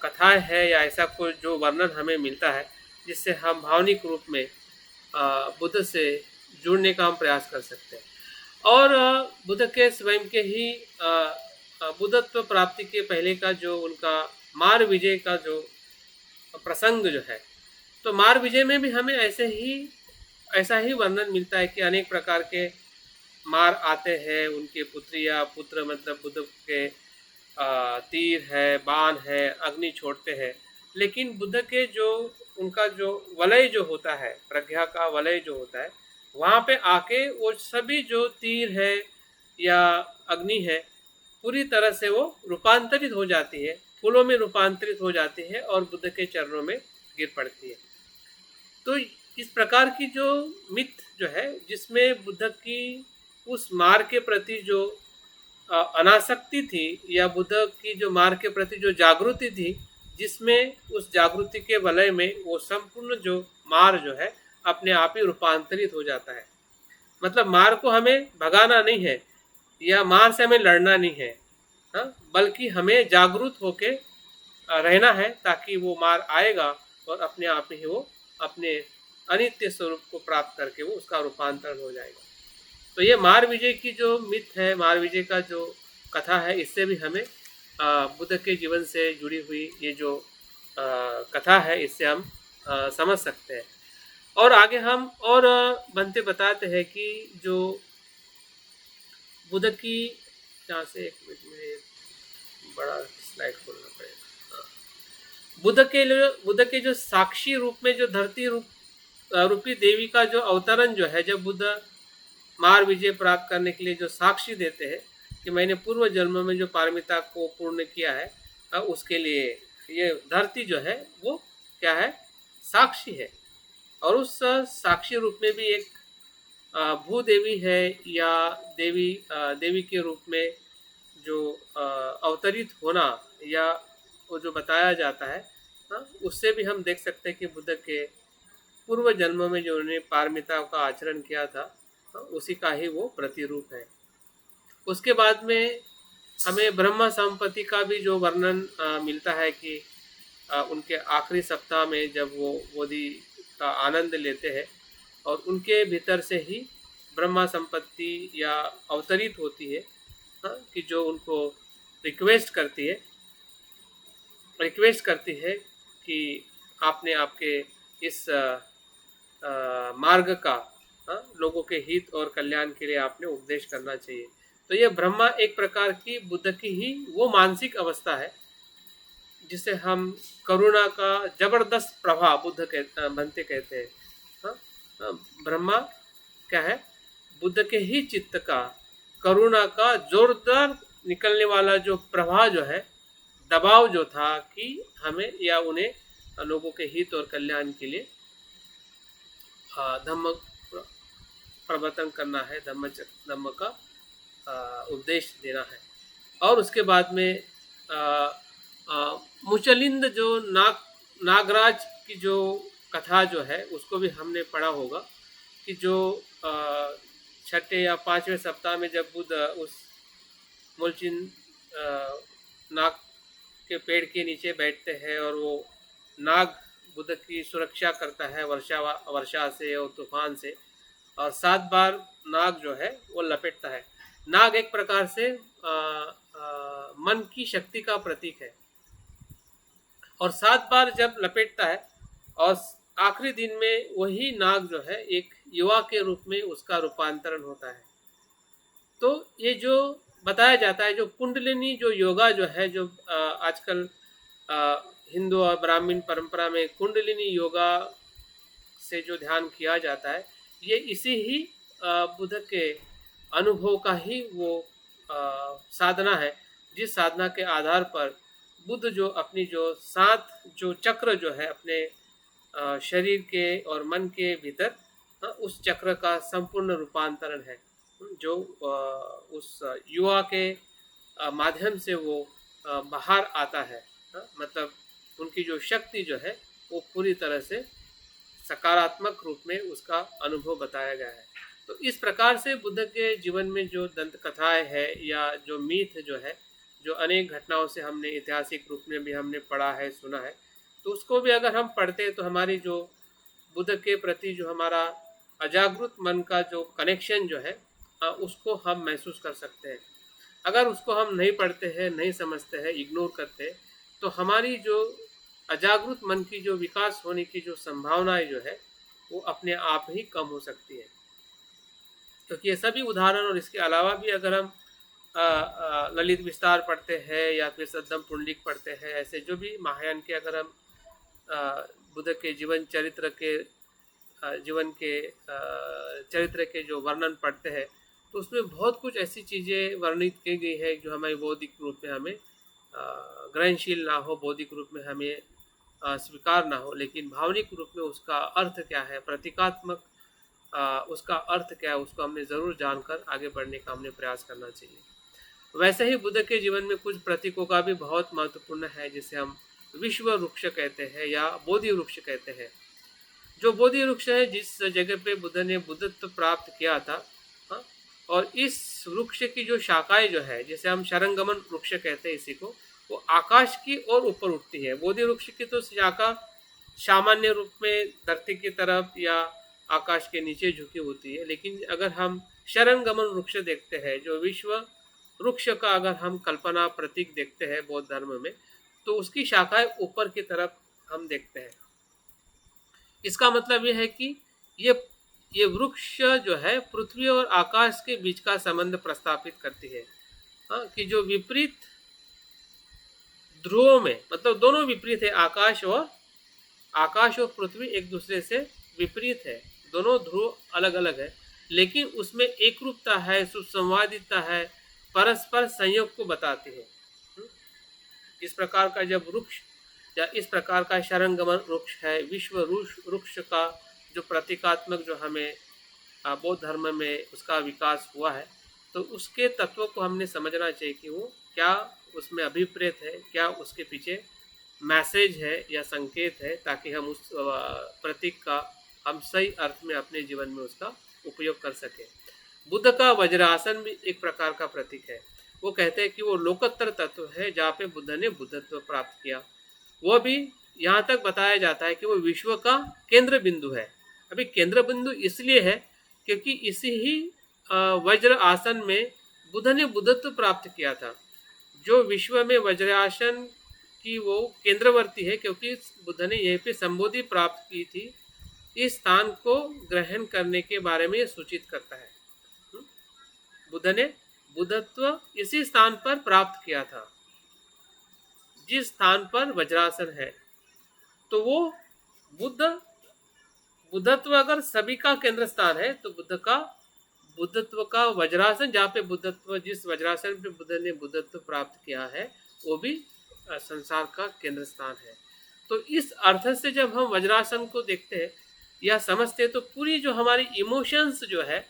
कथाएं है या ऐसा कोई जो वर्णन हमें मिलता है जिससे हम भावनिक रूप में बुद्ध से जुड़ने का हम प्रयास कर सकते हैं। और बुद्ध के स्वयं के ही बुद्धत्व प्राप्ति के पहले का जो उनका मार विजय का जो प्रसंग जो है, तो मार विजय में भी हमें ऐसा ही वर्णन मिलता है कि अनेक प्रकार के मार आते हैं, उनके पुत्री या पुत्र मतलब बुद्ध के तीर है, बाण है, अग्नि छोड़ते हैं, लेकिन बुद्ध के जो उनका जो वलय जो होता है, प्रज्ञा का वलय जो होता है, वहाँ पे आके वो सभी जो तीर है या अग्नि है पूरी तरह से वो रूपांतरित हो जाती है फूलों में रूपांतरित हो जाती है और बुद्ध के चरणों में गिर पड़ती है। तो इस प्रकार की जो मिथ जो है, जिसमें बुद्ध की उस मार्ग के प्रति जो अनासक्ति थी, या बुद्ध की जो मार्ग के प्रति जो जागृति थी, जिसमें उस जागृति के वलय में वो संपूर्ण जो मार्ग जो है अपने आप ही रूपांतरित हो जाता है। मतलब मार्ग को हमें भगाना नहीं है, या मार्ग से हमें लड़ना नहीं है, बल्कि हमें जागरूक होके रहना है, ताकि वो मार्ग आएगा और अपने आप ही वो अपने अनित्य स्वरूप को प्राप्त करके वो उसका रूपांतरण हो जाएगा। तो ये मार्ग विजय की जो मिथ है, मार्ग विजय का जो कथा है, इससे भी हमें बुद्ध के जीवन से जुड़ी हुई ये जो कथा है, इससे हम समझ सकते हैं। और आगे हम और बनते बताते हैं कि जो बुद्ध की, यहाँ से एक मिनट में बड़ा स्लाइड खोलना पड़ेगा। बुद्ध के जो साक्षी रूप में जो धरती रूपी देवी का जो अवतरण जो है, जब बुद्ध मार्ग विजय प्राप्त करने के लिए जो साक्षी देते हैं कि मैंने पूर्व जन्म में जो पारमिता को पूर्ण किया है, उसके लिए ये धरती जो है वो क्या है, साक्षी है। और उस साक्षी रूप में भी एक भूदेवी है, या देवी के रूप में जो अवतरित होना, या वो जो बताया जाता है, उससे भी हम देख सकते हैं कि बुद्ध के पूर्व जन्म में जो उन्होंने पारमिता का आचरण किया था, उसी का ही वो प्रतिरूप है। उसके बाद में हमें ब्रह्मा संपत्ति का भी जो वर्णन मिलता है कि उनके आखिरी सप्ताह में जब वो बोधि का आनंद लेते हैं और उनके भीतर से ही ब्रह्मा संपत्ति या अवतरित होती है, कि जो उनको रिक्वेस्ट करती है कि आपने आपके इस मार्ग का लोगों के हित और कल्याण के लिए आपने उपदेश करना चाहिए। तो ये ब्रह्मा एक प्रकार की बुद्ध की ही वो मानसिक अवस्था है जिसे हम करुणा का जबरदस्त प्रभाव बुद्ध बनते कहते हैं। ब्रह्मा क्या है, बुद्ध के ही चित्त का करुणा का जोरदार निकलने वाला जो प्रभाव जो है, दबाव जो था कि हमें या उन्हें लोगों के हित और कल्याण के लिए धम्म प्रवर्तन करना है, धम्म का उपदेश देना है। और उसके बाद में मुचलिंद जो नागराज की जो कथा जो है, उसको भी हमने पढ़ा होगा कि जो छठे या पांचवें सप्ताह में जब बुद्ध उस मुलचिन नाग के पेड़ के नीचे बैठते हैं और वो नाग बुद्ध की सुरक्षा करता है वर्षा से और तूफान से, और 7 बार नाग जो है वो लपेटता है। नाग एक प्रकार से मन की शक्ति का प्रतीक है, और 7 बार जब लपेटता है और आखिरी दिन में वही नाग जो है एक युवा के रूप में उसका रूपांतरण होता है। तो ये जो बताया जाता है, जो कुंडलिनी जो योगा जो है, जो आजकल हिंदू और ब्राह्मण परंपरा में कुंडलिनी योगा से जो ध्यान किया जाता है, ये इसी ही बुद्ध के अनुभव का ही वो साधना है, जिस साधना के आधार पर बुद्ध जो अपनी जो 7 जो चक्र जो है अपने शरीर के और मन के भीतर, उस चक्र का संपूर्ण रूपांतरण है, जो उस युवा के माध्यम से वो बाहर आता है। मतलब उनकी जो शक्ति जो है वो पूरी तरह से सकारात्मक रूप में उसका अनुभव बताया गया है। तो इस प्रकार से बुद्ध के जीवन में जो दंत कथाएं है या जो मीथ जो है, जो अनेक घटनाओं से हमने ऐतिहासिक रूप में भी हमने पढ़ा है, सुना है, तो उसको भी अगर हम पढ़ते हैं तो हमारी जो बुद्ध के प्रति जो हमारा अजागृत मन का जो कनेक्शन जो है, उसको हम महसूस कर सकते हैं। अगर उसको हम नहीं पढ़ते हैं, नहीं समझते हैं, इग्नोर करते हैं, तो हमारी जो अजागृत मन की जो विकास होने की जो संभावनाएं जो है वो अपने आप ही कम हो सकती है। क्योंकि ये सभी उदाहरण और इसके अलावा भी अगर हम ललित विस्तार पढ़ते हैं या फिर सद्धम पुंडलिक पढ़ते हैं, ऐसे जो भी महायान के अगर हम बुद्ध के जीवन चरित्र के जो वर्णन पढ़ते हैं, तो उसमें बहुत कुछ ऐसी चीज़ें वर्णित की गई है जो हमें बौद्धिक रूप में हमें ग्रहणशील ना हो, बौद्धिक रूप में हमें स्वीकार ना हो, लेकिन भावनिक रूप में उसका अर्थ क्या है, प्रतीकात्मक उसका अर्थ क्या है, उसको हमने ज़रूर जानकर आगे बढ़ने का हमने प्रयास करना चाहिए। वैसे ही बुद्ध के जीवन में कुछ प्रतीकों का भी बहुत महत्वपूर्ण है, जिसे हम विश्व वृक्ष कहते हैं या बोधि वृक्ष कहते हैं। जो बोधि वृक्ष है, जिस जगह पे बुद्ध ने बुद्धत्व प्राप्त किया था, हाँ, और इस वृक्ष की जो शाखाएं जो है, जिसे हम शरणगमन वृक्ष कहते हैं इसी को, वो आकाश की ओर ऊपर उठती है। बोधि वृक्ष की तो शाखा सामान्य रूप में धरती की तरफ या आकाश के नीचे झुकी होती है, लेकिन अगर हम शरणगमन वृक्ष देखते हैं, जो विश्व वृक्ष का अगर हम कल्पना प्रतीक देखते हैं बौद्ध धर्म में, तो उसकी शाखाएं ऊपर की तरफ हम देखते हैं। इसका मतलब यह है कि ये वृक्ष जो है पृथ्वी और आकाश के बीच का संबंध प्रस्तापित करती है। हाँ, कि जो विपरीत ध्रुवों में, मतलब दोनों विपरीत है, आकाश और पृथ्वी एक दूसरे से विपरीत है, दोनों ध्रुव अलग अलग है, लेकिन उसमें एकरूपता है, सुसंवादिता है, परस्पर संयोग को बताती है। इस प्रकार का जब वृक्ष या इस प्रकार का शरणगमन वृक्ष है, विश्व वृक्ष का जो प्रतीकात्मक जो हमें बौद्ध धर्म में उसका विकास हुआ है, तो उसके तत्वों को हमने समझना चाहिए कि वो क्या उसमें अभिप्रेत है, क्या उसके पीछे मैसेज है या संकेत है, ताकि हम उस प्रतीक का हम सही अर्थ में अपने जीवन में उसका उपयोग कर सकें। बुद्ध का वज्रासन भी एक प्रकार का प्रतीक है। वो कहते हैं कि वो लोकोत्तर तत्व है जहाँ पे बुद्ध ने बुद्धत्व प्राप्त किया। वो भी यहाँ तक बताया जाता है कि वो विश्व का केंद्र बिंदु है। अभी केंद्र बिंदु इसलिए है क्योंकि इसी ही वज्र आसन में बुद्ध ने बुद्धत्व प्राप्त किया था। जो विश्व में वज्रासन की वो केंद्रवर्ती है, क्योंकि बुद्ध ने यहीं पे संबोधि प्राप्त की थी। इस स्थान को ग्रहण करने के बारे में ये सूचित करता है। बुद्ध ने बुद्धत्व इसी स्थान पर प्राप्त किया था, जिस स्थान पर वज्रासन है। तो वो बुद्धत्व अगर सभी का केंद्र स्थान है, तो बुद्धत्व का वज्रासन, जहाँ पे बुद्धत्व, जिस वज्रासन पे बुद्ध ने बुद्धत्व प्राप्त किया है, वो भी संसार का केंद्र स्थान है। तो इस अर्थ से जब हम वज्रासन को देखते हैं या समझते हैं, तो पूरी जो हमारी इमोशंस जो है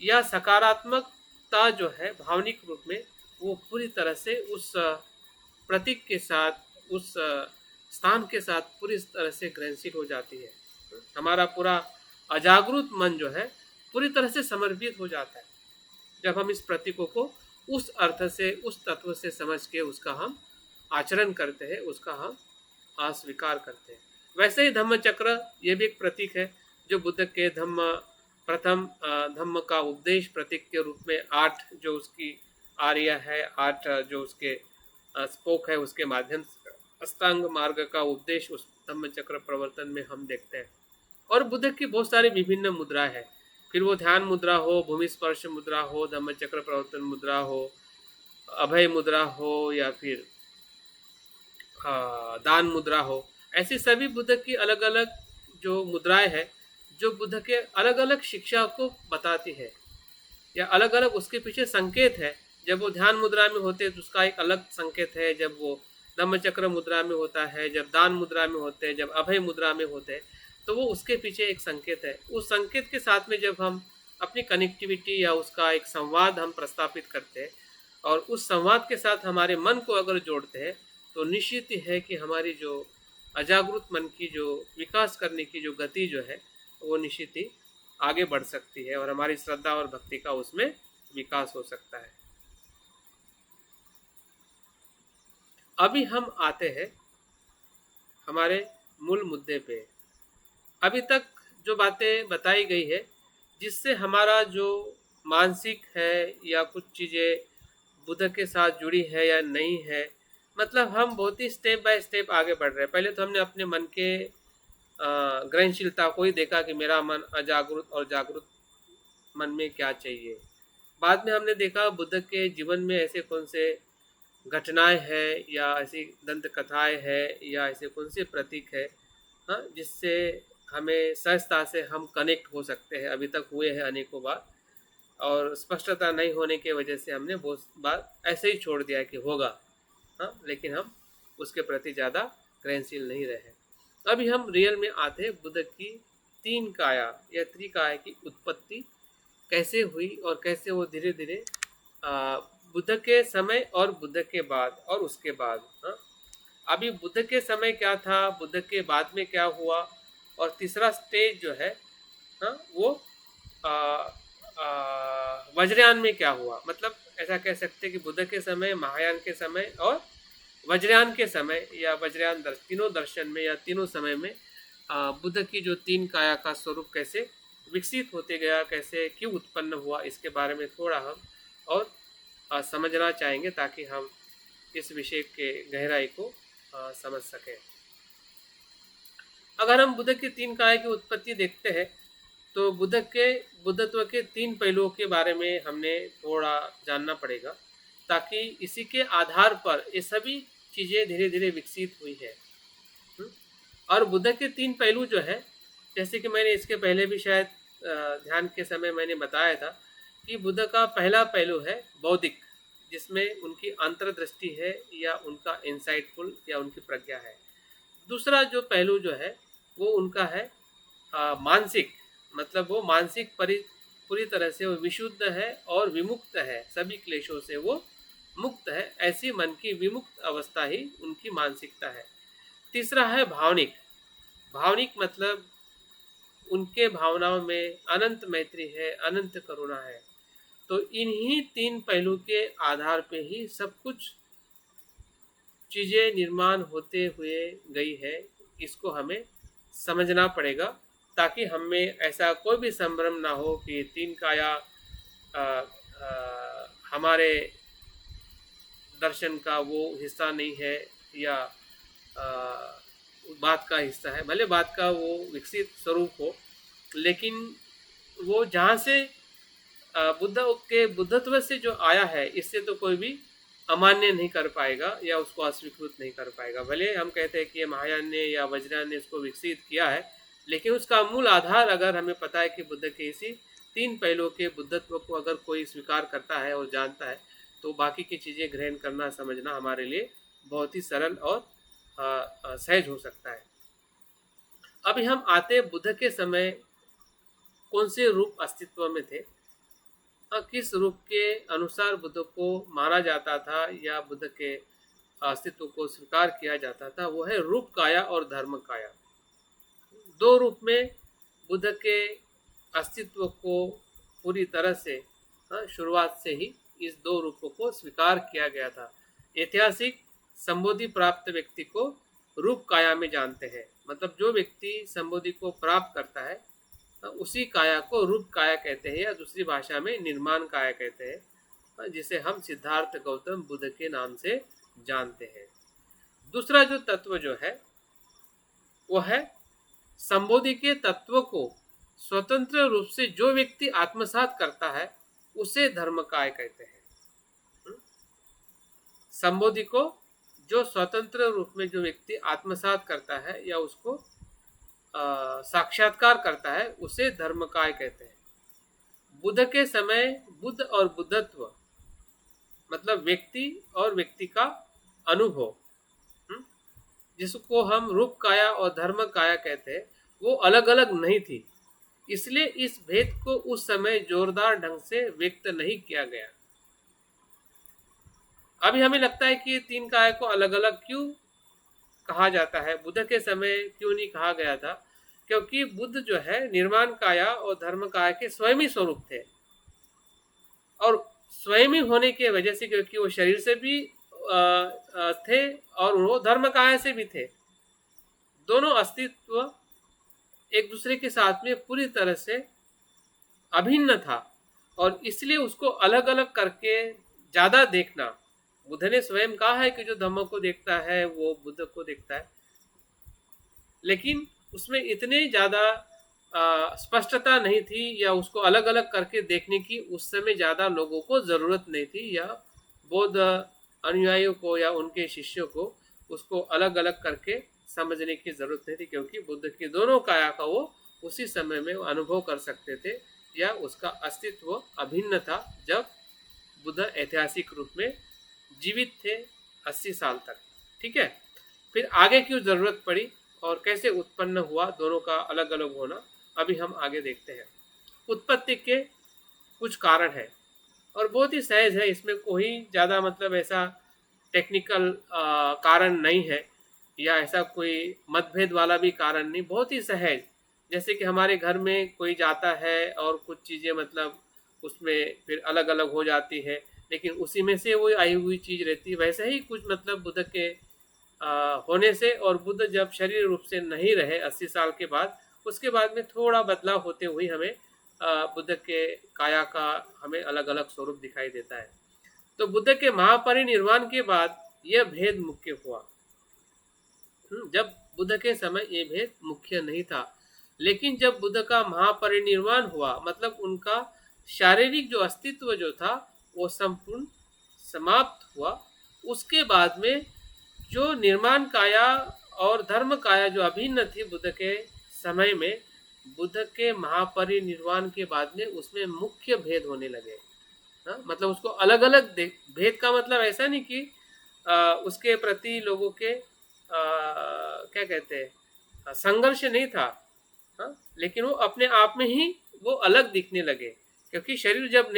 या सकारात्मकता जो है भावनिक रूप में, वो पूरी तरह से उस प्रतीक के साथ, उस स्थान के साथ पूरी तरह से ग्रहणशील हो जाती है। हमारा पूरा अजागरूक मन जो है पूरी तरह से समर्पित हो जाता है जब हम इस प्रतीकों को उस अर्थ से, उस तत्व से समझ के उसका हम आचरण करते हैं, उसका हम अस्वीकार करते हैं। वैसे ही धम्म चक्र ये भी एक प्रतीक है, जो बुद्ध के प्रथम धम्म का उपदेश प्रतीक के रूप में 8 जो उसकी आर्य है, 8 जो उसके स्पोक है, उसके माध्यम से अष्टांग मार्ग का उपदेश उस धम्म चक्र प्रवर्तन में हम देखते हैं। और बुद्ध की बहुत सारी विभिन्न मुद्राएं हैं, फिर वो ध्यान मुद्रा हो, भूमि स्पर्श मुद्रा हो, धम्म चक्र प्रवर्तन मुद्रा हो, अभय मुद्रा हो, या फिर दान मुद्रा हो। ऐसी सभी बुद्ध की अलग अलग जो मुद्राएं हैं, जो बुद्ध के अलग अलग शिक्षा को बताती है या अलग अलग उसके पीछे संकेत है। जब वो ध्यान मुद्रा में होते हैं तो उसका एक अलग संकेत है, जब वो धम्मचक्र मुद्रा में होता है, जब दान मुद्रा में होते हैं, जब अभय मुद्रा में होते हैं, तो वो उसके पीछे एक संकेत है। उस संकेत के साथ में जब हम अपनी कनेक्टिविटी या उसका एक संवाद हम प्रस्तापित करते हैं और उस संवाद के साथ हमारे मन को अगर जोड़ते हैं, तो निश्चित ही है कि हमारी जो अजागरूक मन की जो विकास करने की जो गति जो है, वो निश्चित ही आगे बढ़ सकती है और हमारी श्रद्धा और भक्ति का उसमें विकास हो सकता है। अभी हम आते हैं हमारे मूल मुद्दे पे। अभी तक जो बातें बताई गई है, जिससे हमारा जो मानसिक है या कुछ चीज़ें बुद्ध के साथ जुड़ी है या नहीं है, मतलब हम बहुत ही स्टेप बाय स्टेप आगे बढ़ रहे हैं। पहले तो हमने अपने मन के ग्रहणशीलता को ही देखा कि मेरा मन अजागरूक और जागरूक मन में क्या चाहिए। बाद में हमने देखा बुद्ध के जीवन में ऐसे कौन से घटनाएं हैं या ऐसी दंत कथाएं हैं या ऐसे कौन से प्रतीक है, हाँ, जिससे हमें सहजता से हम कनेक्ट हो सकते हैं। अभी तक हुए हैं अनेकों बार, और स्पष्टता नहीं होने की वजह से हमने बहुत बार ऐसे ही छोड़ दिया कि होगा। हाँ, लेकिन हम उसके प्रति ज़्यादा ग्रहणशील नहीं रहे। अभी हम रियल में आते हैं बुद्ध की तीन काया या त्रिकाया की उत्पत्ति कैसे हुई और कैसे वो धीरे धीरे बुद्ध के समय और बुद्ध के बाद और उसके बाद, हाँ, अभी बुद्ध के समय क्या था, बुद्ध के बाद में क्या हुआ, और तीसरा स्टेज जो है, हाँ, वो वज्रयान में क्या हुआ। मतलब ऐसा कह सकते हैं कि बुद्ध के समय, महायान के समय और वज्रयान के समय या वज्रयान तीनों दर्शन में या तीनों समय में बुद्ध की जो तीन काया का स्वरूप कैसे विकसित होते गया, कैसे क्यों उत्पन्न हुआ, इसके बारे में थोड़ा हम और समझना चाहेंगे ताकि हम इस विषय के गहराई को समझ सकें। अगर हम बुद्ध की तीन काया की उत्पत्ति देखते हैं तो बुद्धत्व के तीन पहलुओं के बारे में हमने थोड़ा जानना पड़ेगा, ताकि इसी के आधार पर ये सभी चीज़ें धीरे धीरे विकसित हुई है। और बुद्ध के तीन पहलू जो है, जैसे कि मैंने इसके पहले भी शायद ध्यान के समय मैंने बताया था कि बुद्ध का पहला पहलू है बौद्धिक, जिसमें उनकी अंतर्दृष्टि है या उनका इंसाइटफुल या उनकी प्रज्ञा है। दूसरा जो पहलू जो है वो उनका है मानसिक, मतलब वो मानसिक पूरी तरह से वो विशुद्ध है और विमुक्त है, सभी क्लेशों से वो मुक्त है, ऐसी मन की विमुक्त अवस्था ही उनकी मानसिकता है। तीसरा है भावनिक। भावनिक मतलब उनके भावनाओं में अनंत मैत्री है, अनंत करुणा है। तो इन्हीं तीन पहलू के आधार पे ही सब कुछ चीज़ें निर्माण होते हुए गई है। इसको हमें समझना पड़ेगा ताकि हमें ऐसा कोई भी संभ्रम ना हो कि तीन काया हमारे दर्शन का वो हिस्सा नहीं है या बात का हिस्सा है। भले बात का वो विकसित स्वरूप हो, लेकिन वो जहाँ से बुद्ध के बुद्धत्व से जो आया है, इससे तो कोई भी अमान्य नहीं कर पाएगा या उसको अस्वीकृत नहीं कर पाएगा। भले हम कहते हैं कि महायान ने या वज्रयान ने इसको विकसित किया है, लेकिन उसका मूल आधार अगर हमें पता है कि बुद्ध के इसी तीन पहलुओं के बुद्धत्व को अगर कोई स्वीकार करता है और जानता है, तो बाकी की चीज़ें ग्रहण करना, समझना हमारे लिए बहुत ही सरल और सहज हो सकता है। अभी हम आते बुद्ध के समय कौन से रूप अस्तित्व में थे, किस रूप के अनुसार बुद्ध को माना जाता था या बुद्ध के अस्तित्व को स्वीकार किया जाता था, वो है रूप काया और धर्म काया। दो रूप में बुद्ध के अस्तित्व को पूरी तरह से शुरुआत से ही इस दो रूपों को स्वीकार किया गया था। ऐतिहासिक संबोधि प्राप्त व्यक्ति को रूप काया में जानते हैं, मतलब जो व्यक्ति संबोधि को प्राप्त करता है उसी काया को रूप काया कहते हैं, या दूसरी भाषा में निर्माण काया कहते हैं, जिसे हम सिद्धार्थ गौतम बुद्ध के नाम से जानते हैं। दूसरा जो तत्व जो है वो है संबोधि के तत्व को स्वतंत्र रूप से जो व्यक्ति आत्मसात करता है उसे धर्मकाय कहते हैं। संबोधि को जो स्वतंत्र रूप में जो व्यक्ति आत्मसात करता है या उसको साक्षात्कार करता है उसे धर्मकाय कहते हैं। बुद्ध के समय बुद्ध और बुद्धत्व मतलब व्यक्ति और व्यक्ति का अनुभव, जिसको हम रूप काया और धर्म काया कहते हैं, वो अलग अलग नहीं थी। इसलिए इस भेद को उस समय जोरदार ढंग से व्यक्त नहीं किया गया। अभी हमें लगता है कि तीन काया को अलग अलग क्यों कहा जाता है, बुद्ध के समय क्यों नहीं कहा गया था? क्योंकि बुद्ध जो है निर्माण काया और धर्म काया के स्वयं ही स्वरूप थे, और स्वयं ही होने की वजह से, क्योंकि वो शरीर से भी थे और वो धर्म काया से भी थे, दोनों अस्तित्व एक दूसरे के साथ में पूरी तरह से अभिन्न था, और इसलिए उसको अलग अलग करके ज़्यादा देखना, बुद्ध ने स्वयं कहा है कि जो धम्म को देखता है वो बुद्ध को देखता है, लेकिन उसमें इतने ज़्यादा स्पष्टता नहीं थी या उसको अलग अलग करके देखने की उस समय ज़्यादा लोगों को ज़रूरत नहीं थी, या बौद्ध अनुयायियों को या उनके शिष्यों को उसको अलग अलग करके समझने की ज़रूरत नहीं थी, क्योंकि बुद्ध की दोनों काया का वो उसी समय में अनुभव कर सकते थे, या उसका अस्तित्व अभिन्न था जब बुद्ध ऐतिहासिक रूप में जीवित थे 80 साल तक। ठीक है, फिर आगे क्यों ज़रूरत पड़ी और कैसे उत्पन्न हुआ दोनों का अलग अलग होना, अभी हम आगे देखते हैं। उत्पत्ति के कुछ कारण हैं और बहुत ही सहज है, इसमें कोई ज़्यादा मतलब ऐसा टेक्निकल कारण नहीं है या ऐसा कोई मतभेद वाला भी कारण नहीं, बहुत ही सहज। जैसे कि हमारे घर में कोई जाता है और कुछ चीज़ें मतलब उसमें फिर अलग अलग हो जाती है, लेकिन उसी में से वो आई हुई चीज़ रहती है, वैसे ही कुछ मतलब बुद्ध के होने से, और बुद्ध जब शरीर रूप से नहीं रहे 80 साल के बाद, उसके बाद में थोड़ा बदलाव होते हुए हमें बुद्ध के काया का हमें अलग अलग स्वरूप दिखाई देता है। तो बुद्ध के महापरिनिर्वाण के बाद यह भेद मुख्य हुआ। जब बुद्ध के समय ये भेद मुख्य नहीं था, लेकिन जब बुद्ध का महापरिनिर्वाण हुआ मतलब उनका शारीरिक जो अस्तित्व जो था वो संपूर्ण समाप्त हुआ, उसके बाद में जो निर्माण काया और धर्म काया जो अभिन्न थी बुद्ध के समय में, बुद्ध के महापरिनिर्वाण के बाद में उसमें मुख्य भेद होने लगे। मतलब उसको अलग अलग भेद का मतलब ऐसा नहीं कि उसके प्रति लोगों के क्या कहते हैं संघर्ष नहीं था, लेकिन वो अपने आप में ही वो अलग दिखने लगे, क्योंकि शरीर जब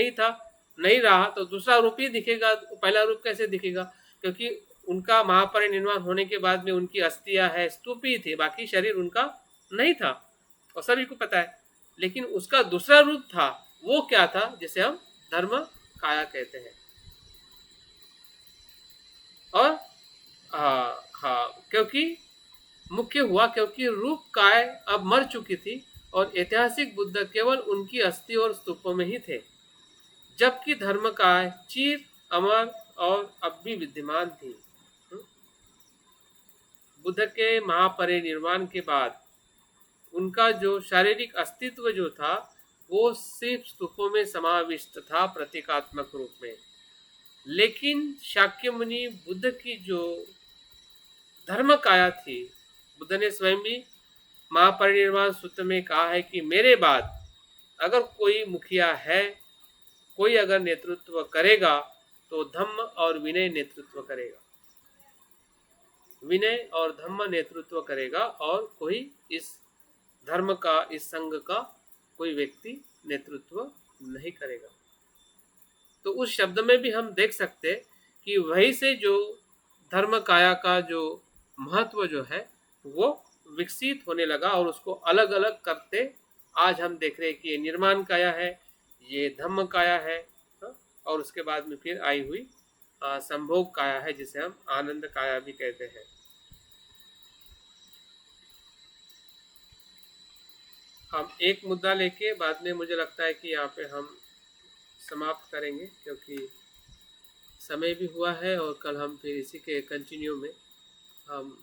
नहीं रहा तो दूसरा रूप ही दिखेगा, पहला रूप कैसे दिखेगा, क्योंकि उनका महापरिनिर्वाण होने के बाद में उनकी अस्थियां है स्तूप ही थे, बाकी शरीर उनका नहीं था और सभी को पता है। लेकिन उसका दूसरा रूप था, वो क्या था, जिसे हम धर्म काया कहते हैं। और क्योंकि मुख्य हुआ क्योंकि रूप काय अब मर चुकी थी और ऐतिहासिक बुद्ध केवल उनकी अस्थि और स्तूपों में ही थे, जबकि धर्म काय चिर अमर और अब भी विद्यमान थी। बुद्ध के महापरिनिर्वाण के बाद उनका जो शारीरिक अस्तित्व जो था वो सिर्फ स्तूपों में समाविष्ट था प्रतीकात्मक रूप में, लेकिन शाक्यमुनि बुद्ध की जो धर्म काया थी, बुद्ध ने स्वयं भी महापरिनिर्वाण सूत्र में कहा है कि मेरे बाद अगर कोई मुखिया है, कोई अगर नेतृत्व करेगा तो धम्म और विनय नेतृत्व करेगा, विनय और धम्म नेतृत्व करेगा, और कोई इस धर्म का, इस संघ का कोई व्यक्ति नेतृत्व नहीं करेगा। तो उस शब्द में भी हम देख सकते कि वहीं से जो धर्म काया का जो महत्व जो है वो विकसित होने लगा और उसको अलग अलग करते आज हम देख रहे हैं कि ये निर्माण काया है, ये धम्म काया है, और उसके बाद में फिर आई हुई संभोग काया है, जिसे हम आनंद काया भी कहते हैं। हम एक मुद्दा लेके बाद में मुझे लगता है कि यहाँ पे हम समाप्त करेंगे, क्योंकि समय भी हुआ है और कल हम फिर इसी के कंटिन्यू में हम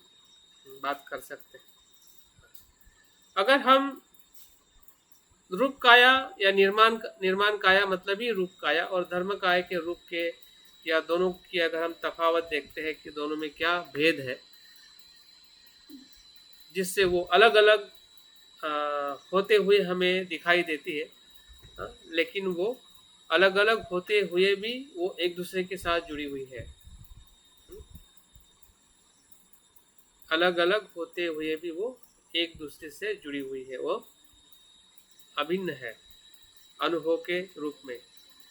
बात कर सकते हैं। अगर हम रूप काया या निर्माण काया मतलब ही रूप काया और धर्म काया के रूप के या दोनों की अगर हम तफावत देखते हैं कि दोनों में क्या भेद है, जिससे वो अलग अलग होते हुए हमें दिखाई देती है, लेकिन वो अलग अलग होते हुए भी वो एक दूसरे के साथ जुड़ी हुई है, अलग अलग होते हुए भी वो एक दूसरे से जुड़ी हुई है, वो अभिन्न है अनुभव के रूप में,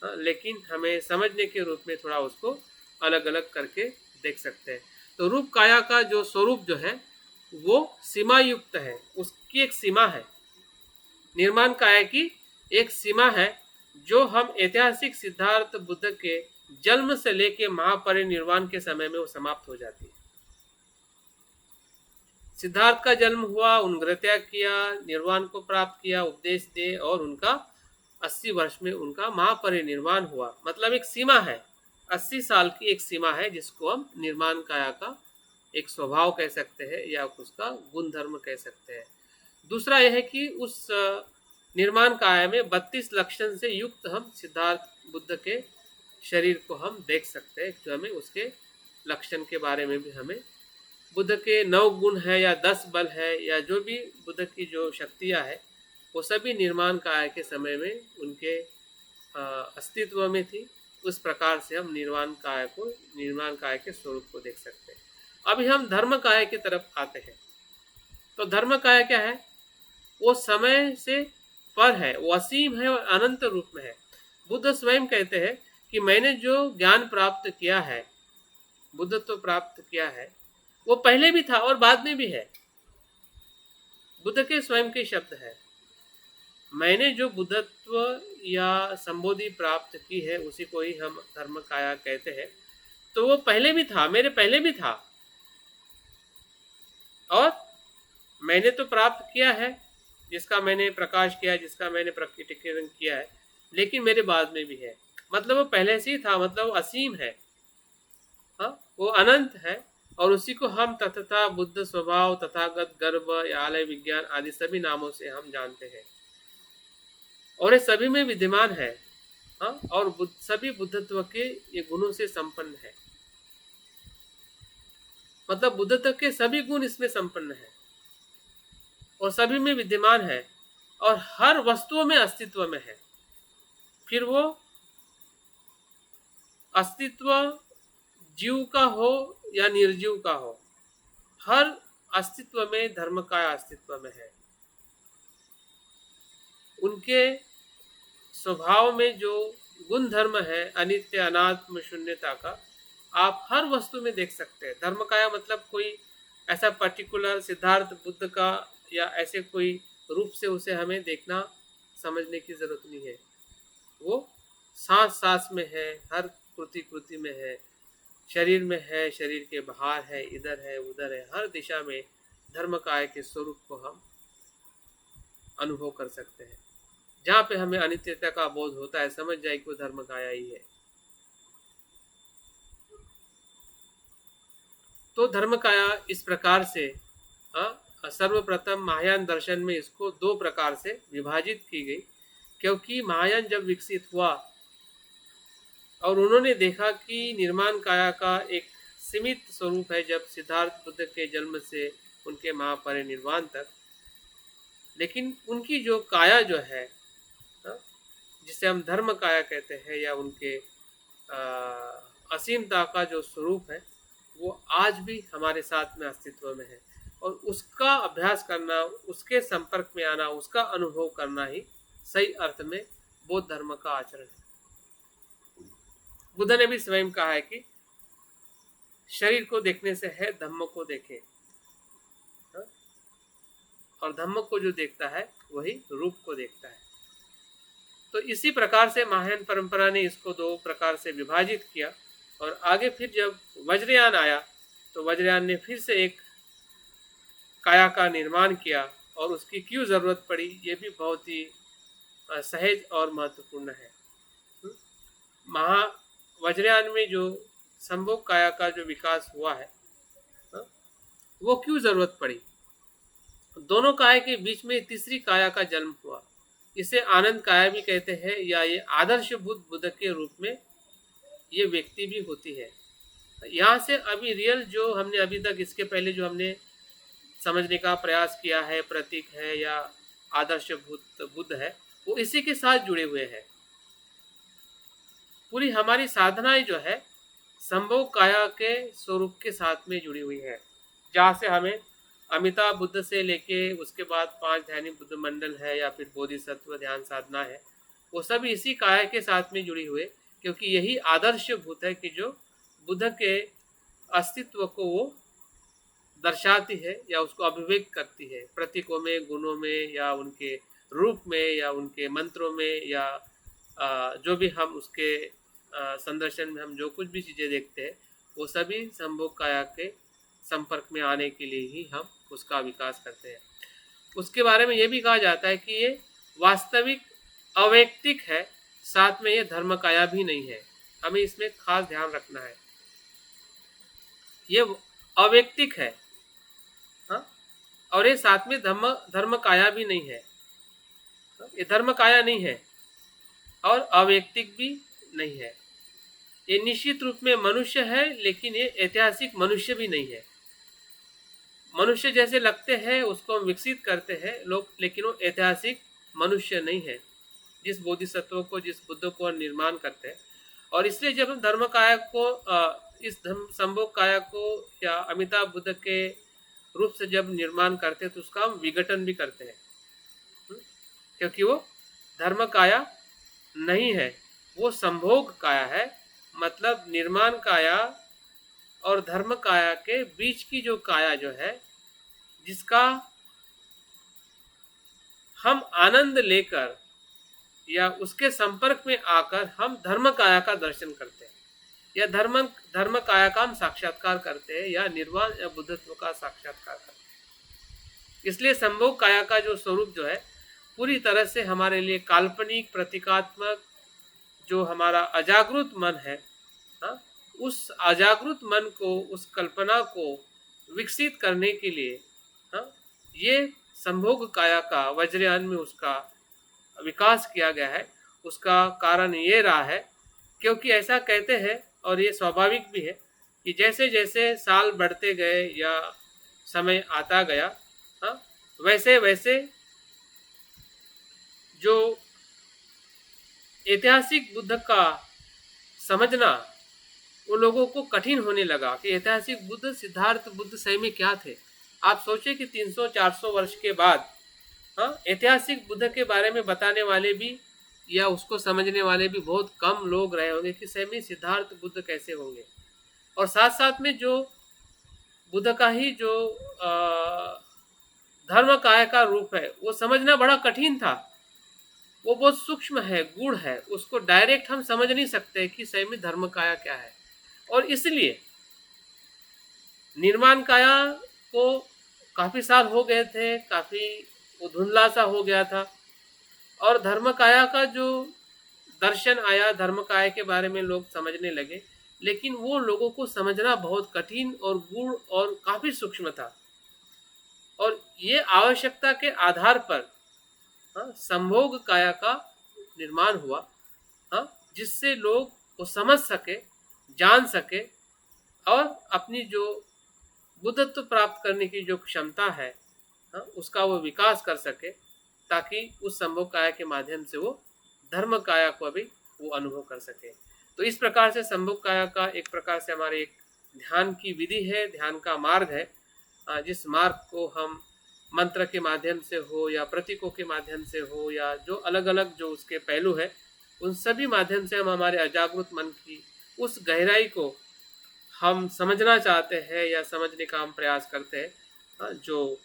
लेकिन हमें समझने के रूप में थोड़ा उसको अलग अलग करके देख सकते हैं। तो रूप काया का जो स्वरूप जो है वो सीमा युक्त है, उसकी एक सीमा है, निर्माण काया की एक सीमा है, जो हम ऐतिहासिक सिद्धार्थ बुद्ध के जन्म से लेके महापरिनिर्वाण के समय में वो समाप्त हो जाती है। सिद्धार्थ का जन्म हुआ, उन गृहत्याग किया, निर्वाण को प्राप्त किया, उपदेश दे, और उनका 80 वर्ष में उनका महापरिनिर्वाण हुआ। मतलब एक सीमा है, 80 साल की एक सीमा है, जिसको हम निर्माण काया का एक स्वभाव कह सकते हैं या उसका गुण धर्म कह सकते हैं। दूसरा यह है कि उस निर्माण काया में 32 लक्षण से युक्त हम सिद्धार्थ बुद्ध के शरीर को हम देख सकते हैं, जो हमें उसके लक्षण के बारे में भी हमें बुद्ध के 9 गुण है या 10 बल है या जो भी बुद्ध की जो शक्तियाँ है वो सभी निर्माण काया के समय में उनके अस्तित्व में थी, उस प्रकार से हम निर्माण काया के स्वरूप को देख सकते हैं। अभी हम धर्म काया की तरफ आते हैं। तो धर्म काया क्या है? वो समय से पर है, वो असीम है और अनंत रूप में है। बुद्ध स्वयं कहते हैं कि मैंने जो ज्ञान प्राप्त किया है, बुद्धत्व प्राप्त किया है, वो पहले भी था और बाद में भी है। बुद्ध के स्वयं के शब्द है। मैंने जो बुद्धत्व या संबोधि प्राप्त की है उसी को ही हम धर्म काया कहते हैं। तो वो पहले भी था, मेरे पहले भी था, और मैंने तो प्राप्त किया है, जिसका मैंने प्रकाश किया, जिसका मैंने प्रकटीकरण किया है, लेकिन मेरे बाद में भी है। मतलब वो पहले से ही था, मतलब वो असीम है, हाँ, वो अनंत है, और उसी को हम तथा बुद्ध स्वभाव, तथागत गर्भ, आलय विज्ञान आदि सभी नामों से हम जानते हैं, और ये सभी में विद्यमान है, हाँ, और सभी बुद्धत्व के ये गुणों से संपन्न है। मतलब बुद्धत्व के सभी गुण इसमें संपन्न है और सभी में विद्यमान है और हर वस्तुओं में अस्तित्व में है। फिर वो अस्तित्व जीव का हो या निर्जीव का हो, हर अस्तित्व में धर्म का अस्तित्व में है। उनके स्वभाव में जो गुण धर्म है अनित्य अनात्म शून्यता का, आप हर वस्तु में देख सकते हैं। धर्म काया मतलब कोई ऐसा पर्टिकुलर सिद्धार्थ बुद्ध का या ऐसे कोई रूप से उसे हमें देखना समझने की जरूरत नहीं है। वो सांस सांस में है, हर कृति कृति में है, शरीर में है, शरीर के बाहर है, इधर है, उधर है, हर दिशा में धर्म काय के स्वरूप को हम अनुभव कर सकते हैं। जहाँ पे हमें अनित्यता का बोध होता है, समझ जाए कि वो धर्म काया ही है। तो धर्म काया इस प्रकार से सर्वप्रथम महायान दर्शन में इसको दो प्रकार से विभाजित की गई, क्योंकि महायान जब विकसित हुआ और उन्होंने देखा कि निर्माण काया का एक सीमित स्वरूप है, जब सिद्धार्थ बुद्ध के जन्म से उनके महापरिनिर्वाण तक, लेकिन उनकी जो काया जो है, जिसे हम धर्म काया कहते हैं, या उनके असीमता का जो स्वरूप है, वो आज भी हमारे साथ में अस्तित्व में है, और उसका अभ्यास करना, उसके संपर्क में आना, उसका अनुभव करना ही सही अर्थ में बौद्ध धर्म का आचरण है। बुद्ध ने भी स्वयं कहा है कि शरीर को देखने से है धम्म को देखे, और धम्म को जो देखता है वही रूप को देखता है। तो इसी प्रकार से महायान परंपरा ने इसको दो प्रकार से विभाजित किया, और आगे फिर जब वज्रयान आया तो वज्रयान ने फिर से एक काया का निर्माण किया, और उसकी क्यों जरूरत पड़ी ये भी बहुत ही सहज और महत्वपूर्ण है। वज्रयान में जो संभोग काया का जो विकास हुआ है, वो क्यों जरूरत पड़ी? दोनों काया के बीच में तीसरी काया का जन्म हुआ। इसे आनंद काया भी कहते हैं, या ये आदर्श बुद्ध के रूप में ये व्यक्ति भी होती है। यहाँ से अभी रियल जो हमने अभी तक इसके पहले जो हमने समझने का प्रयास किया है, प्रतीक है या आदर्श बुद्ध है, वो इसी के साथ जुड़े हुए हैं। पूरी हमारी साधनाएं जो है संभोग काया के स्वरूप के साथ में जुड़ी हुई है, जहाँ से हमें अमिताभ बुद्ध से लेके उसके बाद 5 ध्यानी बुद्ध मंडल है या फिर बोधिसत्व ध्यान साधना है, वो सब इसी काया के साथ में जुड़ी हुए, क्योंकि यही आदर्श भूत है कि जो बुद्ध के अस्तित्व को वो दर्शाती है या उसको अभिव्यक्त करती है, प्रतीकों में, गुणों में, या उनके रूप में, या उनके मंत्रों में, या जो भी हम उसके संदर्शन में हम जो कुछ भी चीज़ें देखते हैं, वो सभी संभोग काया के संपर्क में आने के लिए ही हम उसका विकास करते हैं। उसके बारे में ये भी कहा जाता है कि ये वास्तविक अवैयक्तिक है, साथ में ये धर्म काया भी नहीं है। हमें इसमें खास ध्यान रखना है, ये अवैयक्तिक है, हाँ, और ये साथ में धर्म काया भी नहीं है। ये धर्म काया नहीं है और अवैयक्तिक भी नहीं है। ये निश्चित रूप में मनुष्य है, लेकिन ये ऐतिहासिक मनुष्य भी नहीं है। मनुष्य जैसे लगते हैं उसको हम विकसित करते हैं लोग, लेकिन वो ऐतिहासिक मनुष्य नहीं है। जिस बोधिसत्व को, जिस बुद्ध को निर्माण करते हैं, और इसलिए जब हम धर्म काया को इस धर्म संभोग काया को या अमिताभ बुद्ध के रूप से जब निर्माण करते हैं तो उसका हम विघटन भी करते हैं, क्योंकि वो धर्म काया नहीं है, वो संभोग काया है। मतलब निर्माण काया और धर्म काया के बीच की जो काया जो है, जिसका हम आनंद लेकर या उसके संपर्क में आकर हम धर्म काया का दर्शन करते हैं या धर्म काया का हम साक्षात्कार करते हैं या निर्वाण या बुद्धत्व का साक्षात्कार करते हैं। इसलिए संभोग काया का जो स्वरूप जो है पूरी तरह से हमारे लिए काल्पनिक प्रतीकात्मक जो हमारा अजागृत मन है, उस अजागृत मन को, उस कल्पना को विकसित करने के लिए ये संभोग काया का वज्रयान में उसका विकास किया गया है। उसका कारण ये रहा है क्योंकि ऐसा कहते हैं और ये स्वाभाविक भी है कि जैसे जैसे साल बढ़ते गए या समय आता गया, वैसे वैसे जो ऐतिहासिक बुद्ध का समझना वो लोगों को कठिन होने लगा कि ऐतिहासिक बुद्ध, सिद्धार्थ बुद्ध सही में क्या थे। आप सोचे कि 300-400 वर्ष के बाद ऐतिहासिक बुद्ध के बारे में बताने वाले भी या उसको समझने वाले भी बहुत कम लोग रहे होंगे कि सही में सिद्धार्थ बुद्ध कैसे होंगे। और साथ साथ में जो बुद्ध का ही जो धर्म काया का रूप है वो समझना बड़ा कठिन था। वो बहुत सूक्ष्म है, गूढ़ है, उसको डायरेक्ट हम समझ नहीं सकते कि सही में धर्म काया क्या है। और इसलिए निर्माण काया को काफ़ी साल हो गए थे, काफ़ी धुंधला सा हो गया था, और धर्म काया का जो दर्शन आया, धर्म काया के बारे में लोग समझने लगे, लेकिन वो लोगों को समझना बहुत कठिन और गूढ़ और काफ़ी सूक्ष्म था। और ये आवश्यकता के आधार पर संभोग काया का निर्माण हुआ, जिससे लोग वो समझ सके, जान सके और अपनी जो बुद्धत्व प्राप्त करने की जो क्षमता है उसका वो विकास कर सके, ताकि उस संभोग काया के माध्यम से वो धर्म काया को भी वो अनुभव कर सके। तो इस प्रकार से संभोग काया का एक प्रकार से हमारे एक ध्यान की विधि है, ध्यान का मार्ग है, जिस मार्ग को हम मंत्र के माध्यम से हो या प्रतीकों के माध्यम से हो या जो अलग अलग जो उसके पहलू है, उन सभी माध्यम से हम हमारे अजागृत मन की उस गहराई को हम समझना चाहते हैं या समझने का हम प्रयास करते हैं, जो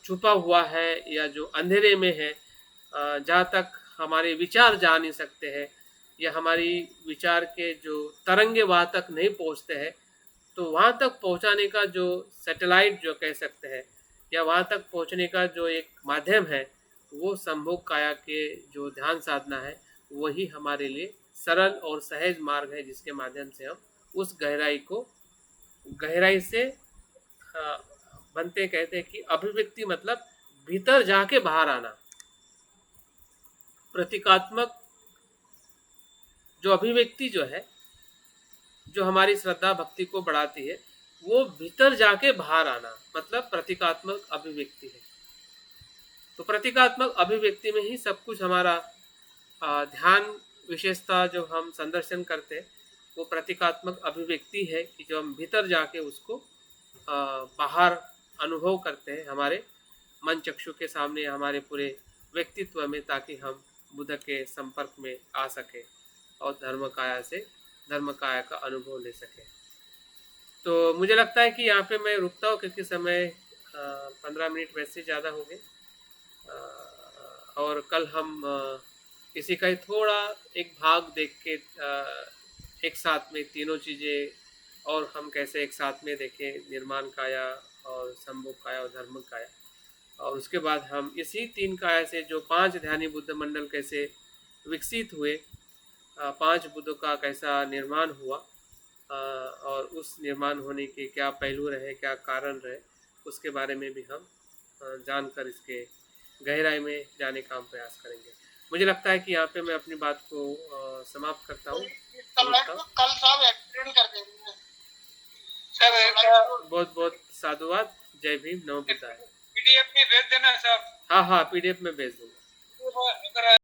छुपा हुआ है या जो अंधेरे में है, जहाँ तक हमारे विचार जा नहीं सकते हैं या हमारी विचार के जो तरंगे वहाँ तक नहीं पहुँचते हैं, तो वहाँ तक पहुँचाने का जो सैटेलाइट जो कह सकते हैं या वहाँ तक पहुँचने का जो एक माध्यम है, वो संभोग काया के जो ध्यान साधना है, वही हमारे लिए सरल और सहज मार्ग है, जिसके माध्यम से हम उस गहराई को गहराई से बनते कहते हैं कि अभिव्यक्ति मतलब भीतर जाके बाहर आना। प्रतीकात्मक जो अभिव्यक्ति जो है, जो हमारी श्रद्धा भक्ति को बढ़ाती है, वो भीतर जाके बाहर आना मतलब प्रतीकात्मक अभिव्यक्ति है। तो प्रतीकात्मक अभिव्यक्ति में ही सब कुछ हमारा ध्यान विशेषता जो हम संदर्शन करते हैं वो प्रतीकात्मक अभिव्यक्ति है कि जो हम भीतर जाके उसको बाहर अनुभव करते हैं हमारे मन चक्षु के सामने, हमारे पूरे व्यक्तित्व में, ताकि हम बुद्ध के संपर्क में आ सके और धर्म काया का अनुभव ले सके। तो मुझे लगता है कि यहाँ पे मैं रुकता हूँ क्योंकि समय 15 मिनट वैसे ज़्यादा हो गए, और कल हम इसी का ही थोड़ा एक भाग देख के एक साथ में तीनों चीज़ें और हम कैसे एक साथ में देखें, निर्माण काया और संभोग काया और धर्म काया, और उसके बाद हम इसी 3 काया से जो 5 ध्यानी बुद्ध मंडल कैसे विकसित हुए, 5 बुद्धों का कैसा निर्माण हुआ, और उस निर्माण होने के क्या पहलू रहे, क्या कारण रहे, उसके बारे में भी हम जानकर इसके गहराई में जाने का हम प्रयास करेंगे। मुझे लगता है कि यहाँ पे मैं अपनी बात को समाप्त करता हूँ। कल साहब एक्सप्लेन कर देंगे सब बहुत बहुत साधुवाद। जय भीम, नमो बुद्धाय। पीडीएफ में भेज देना सब। हाँ, पीडीएफ में भेज दूंगा। अगर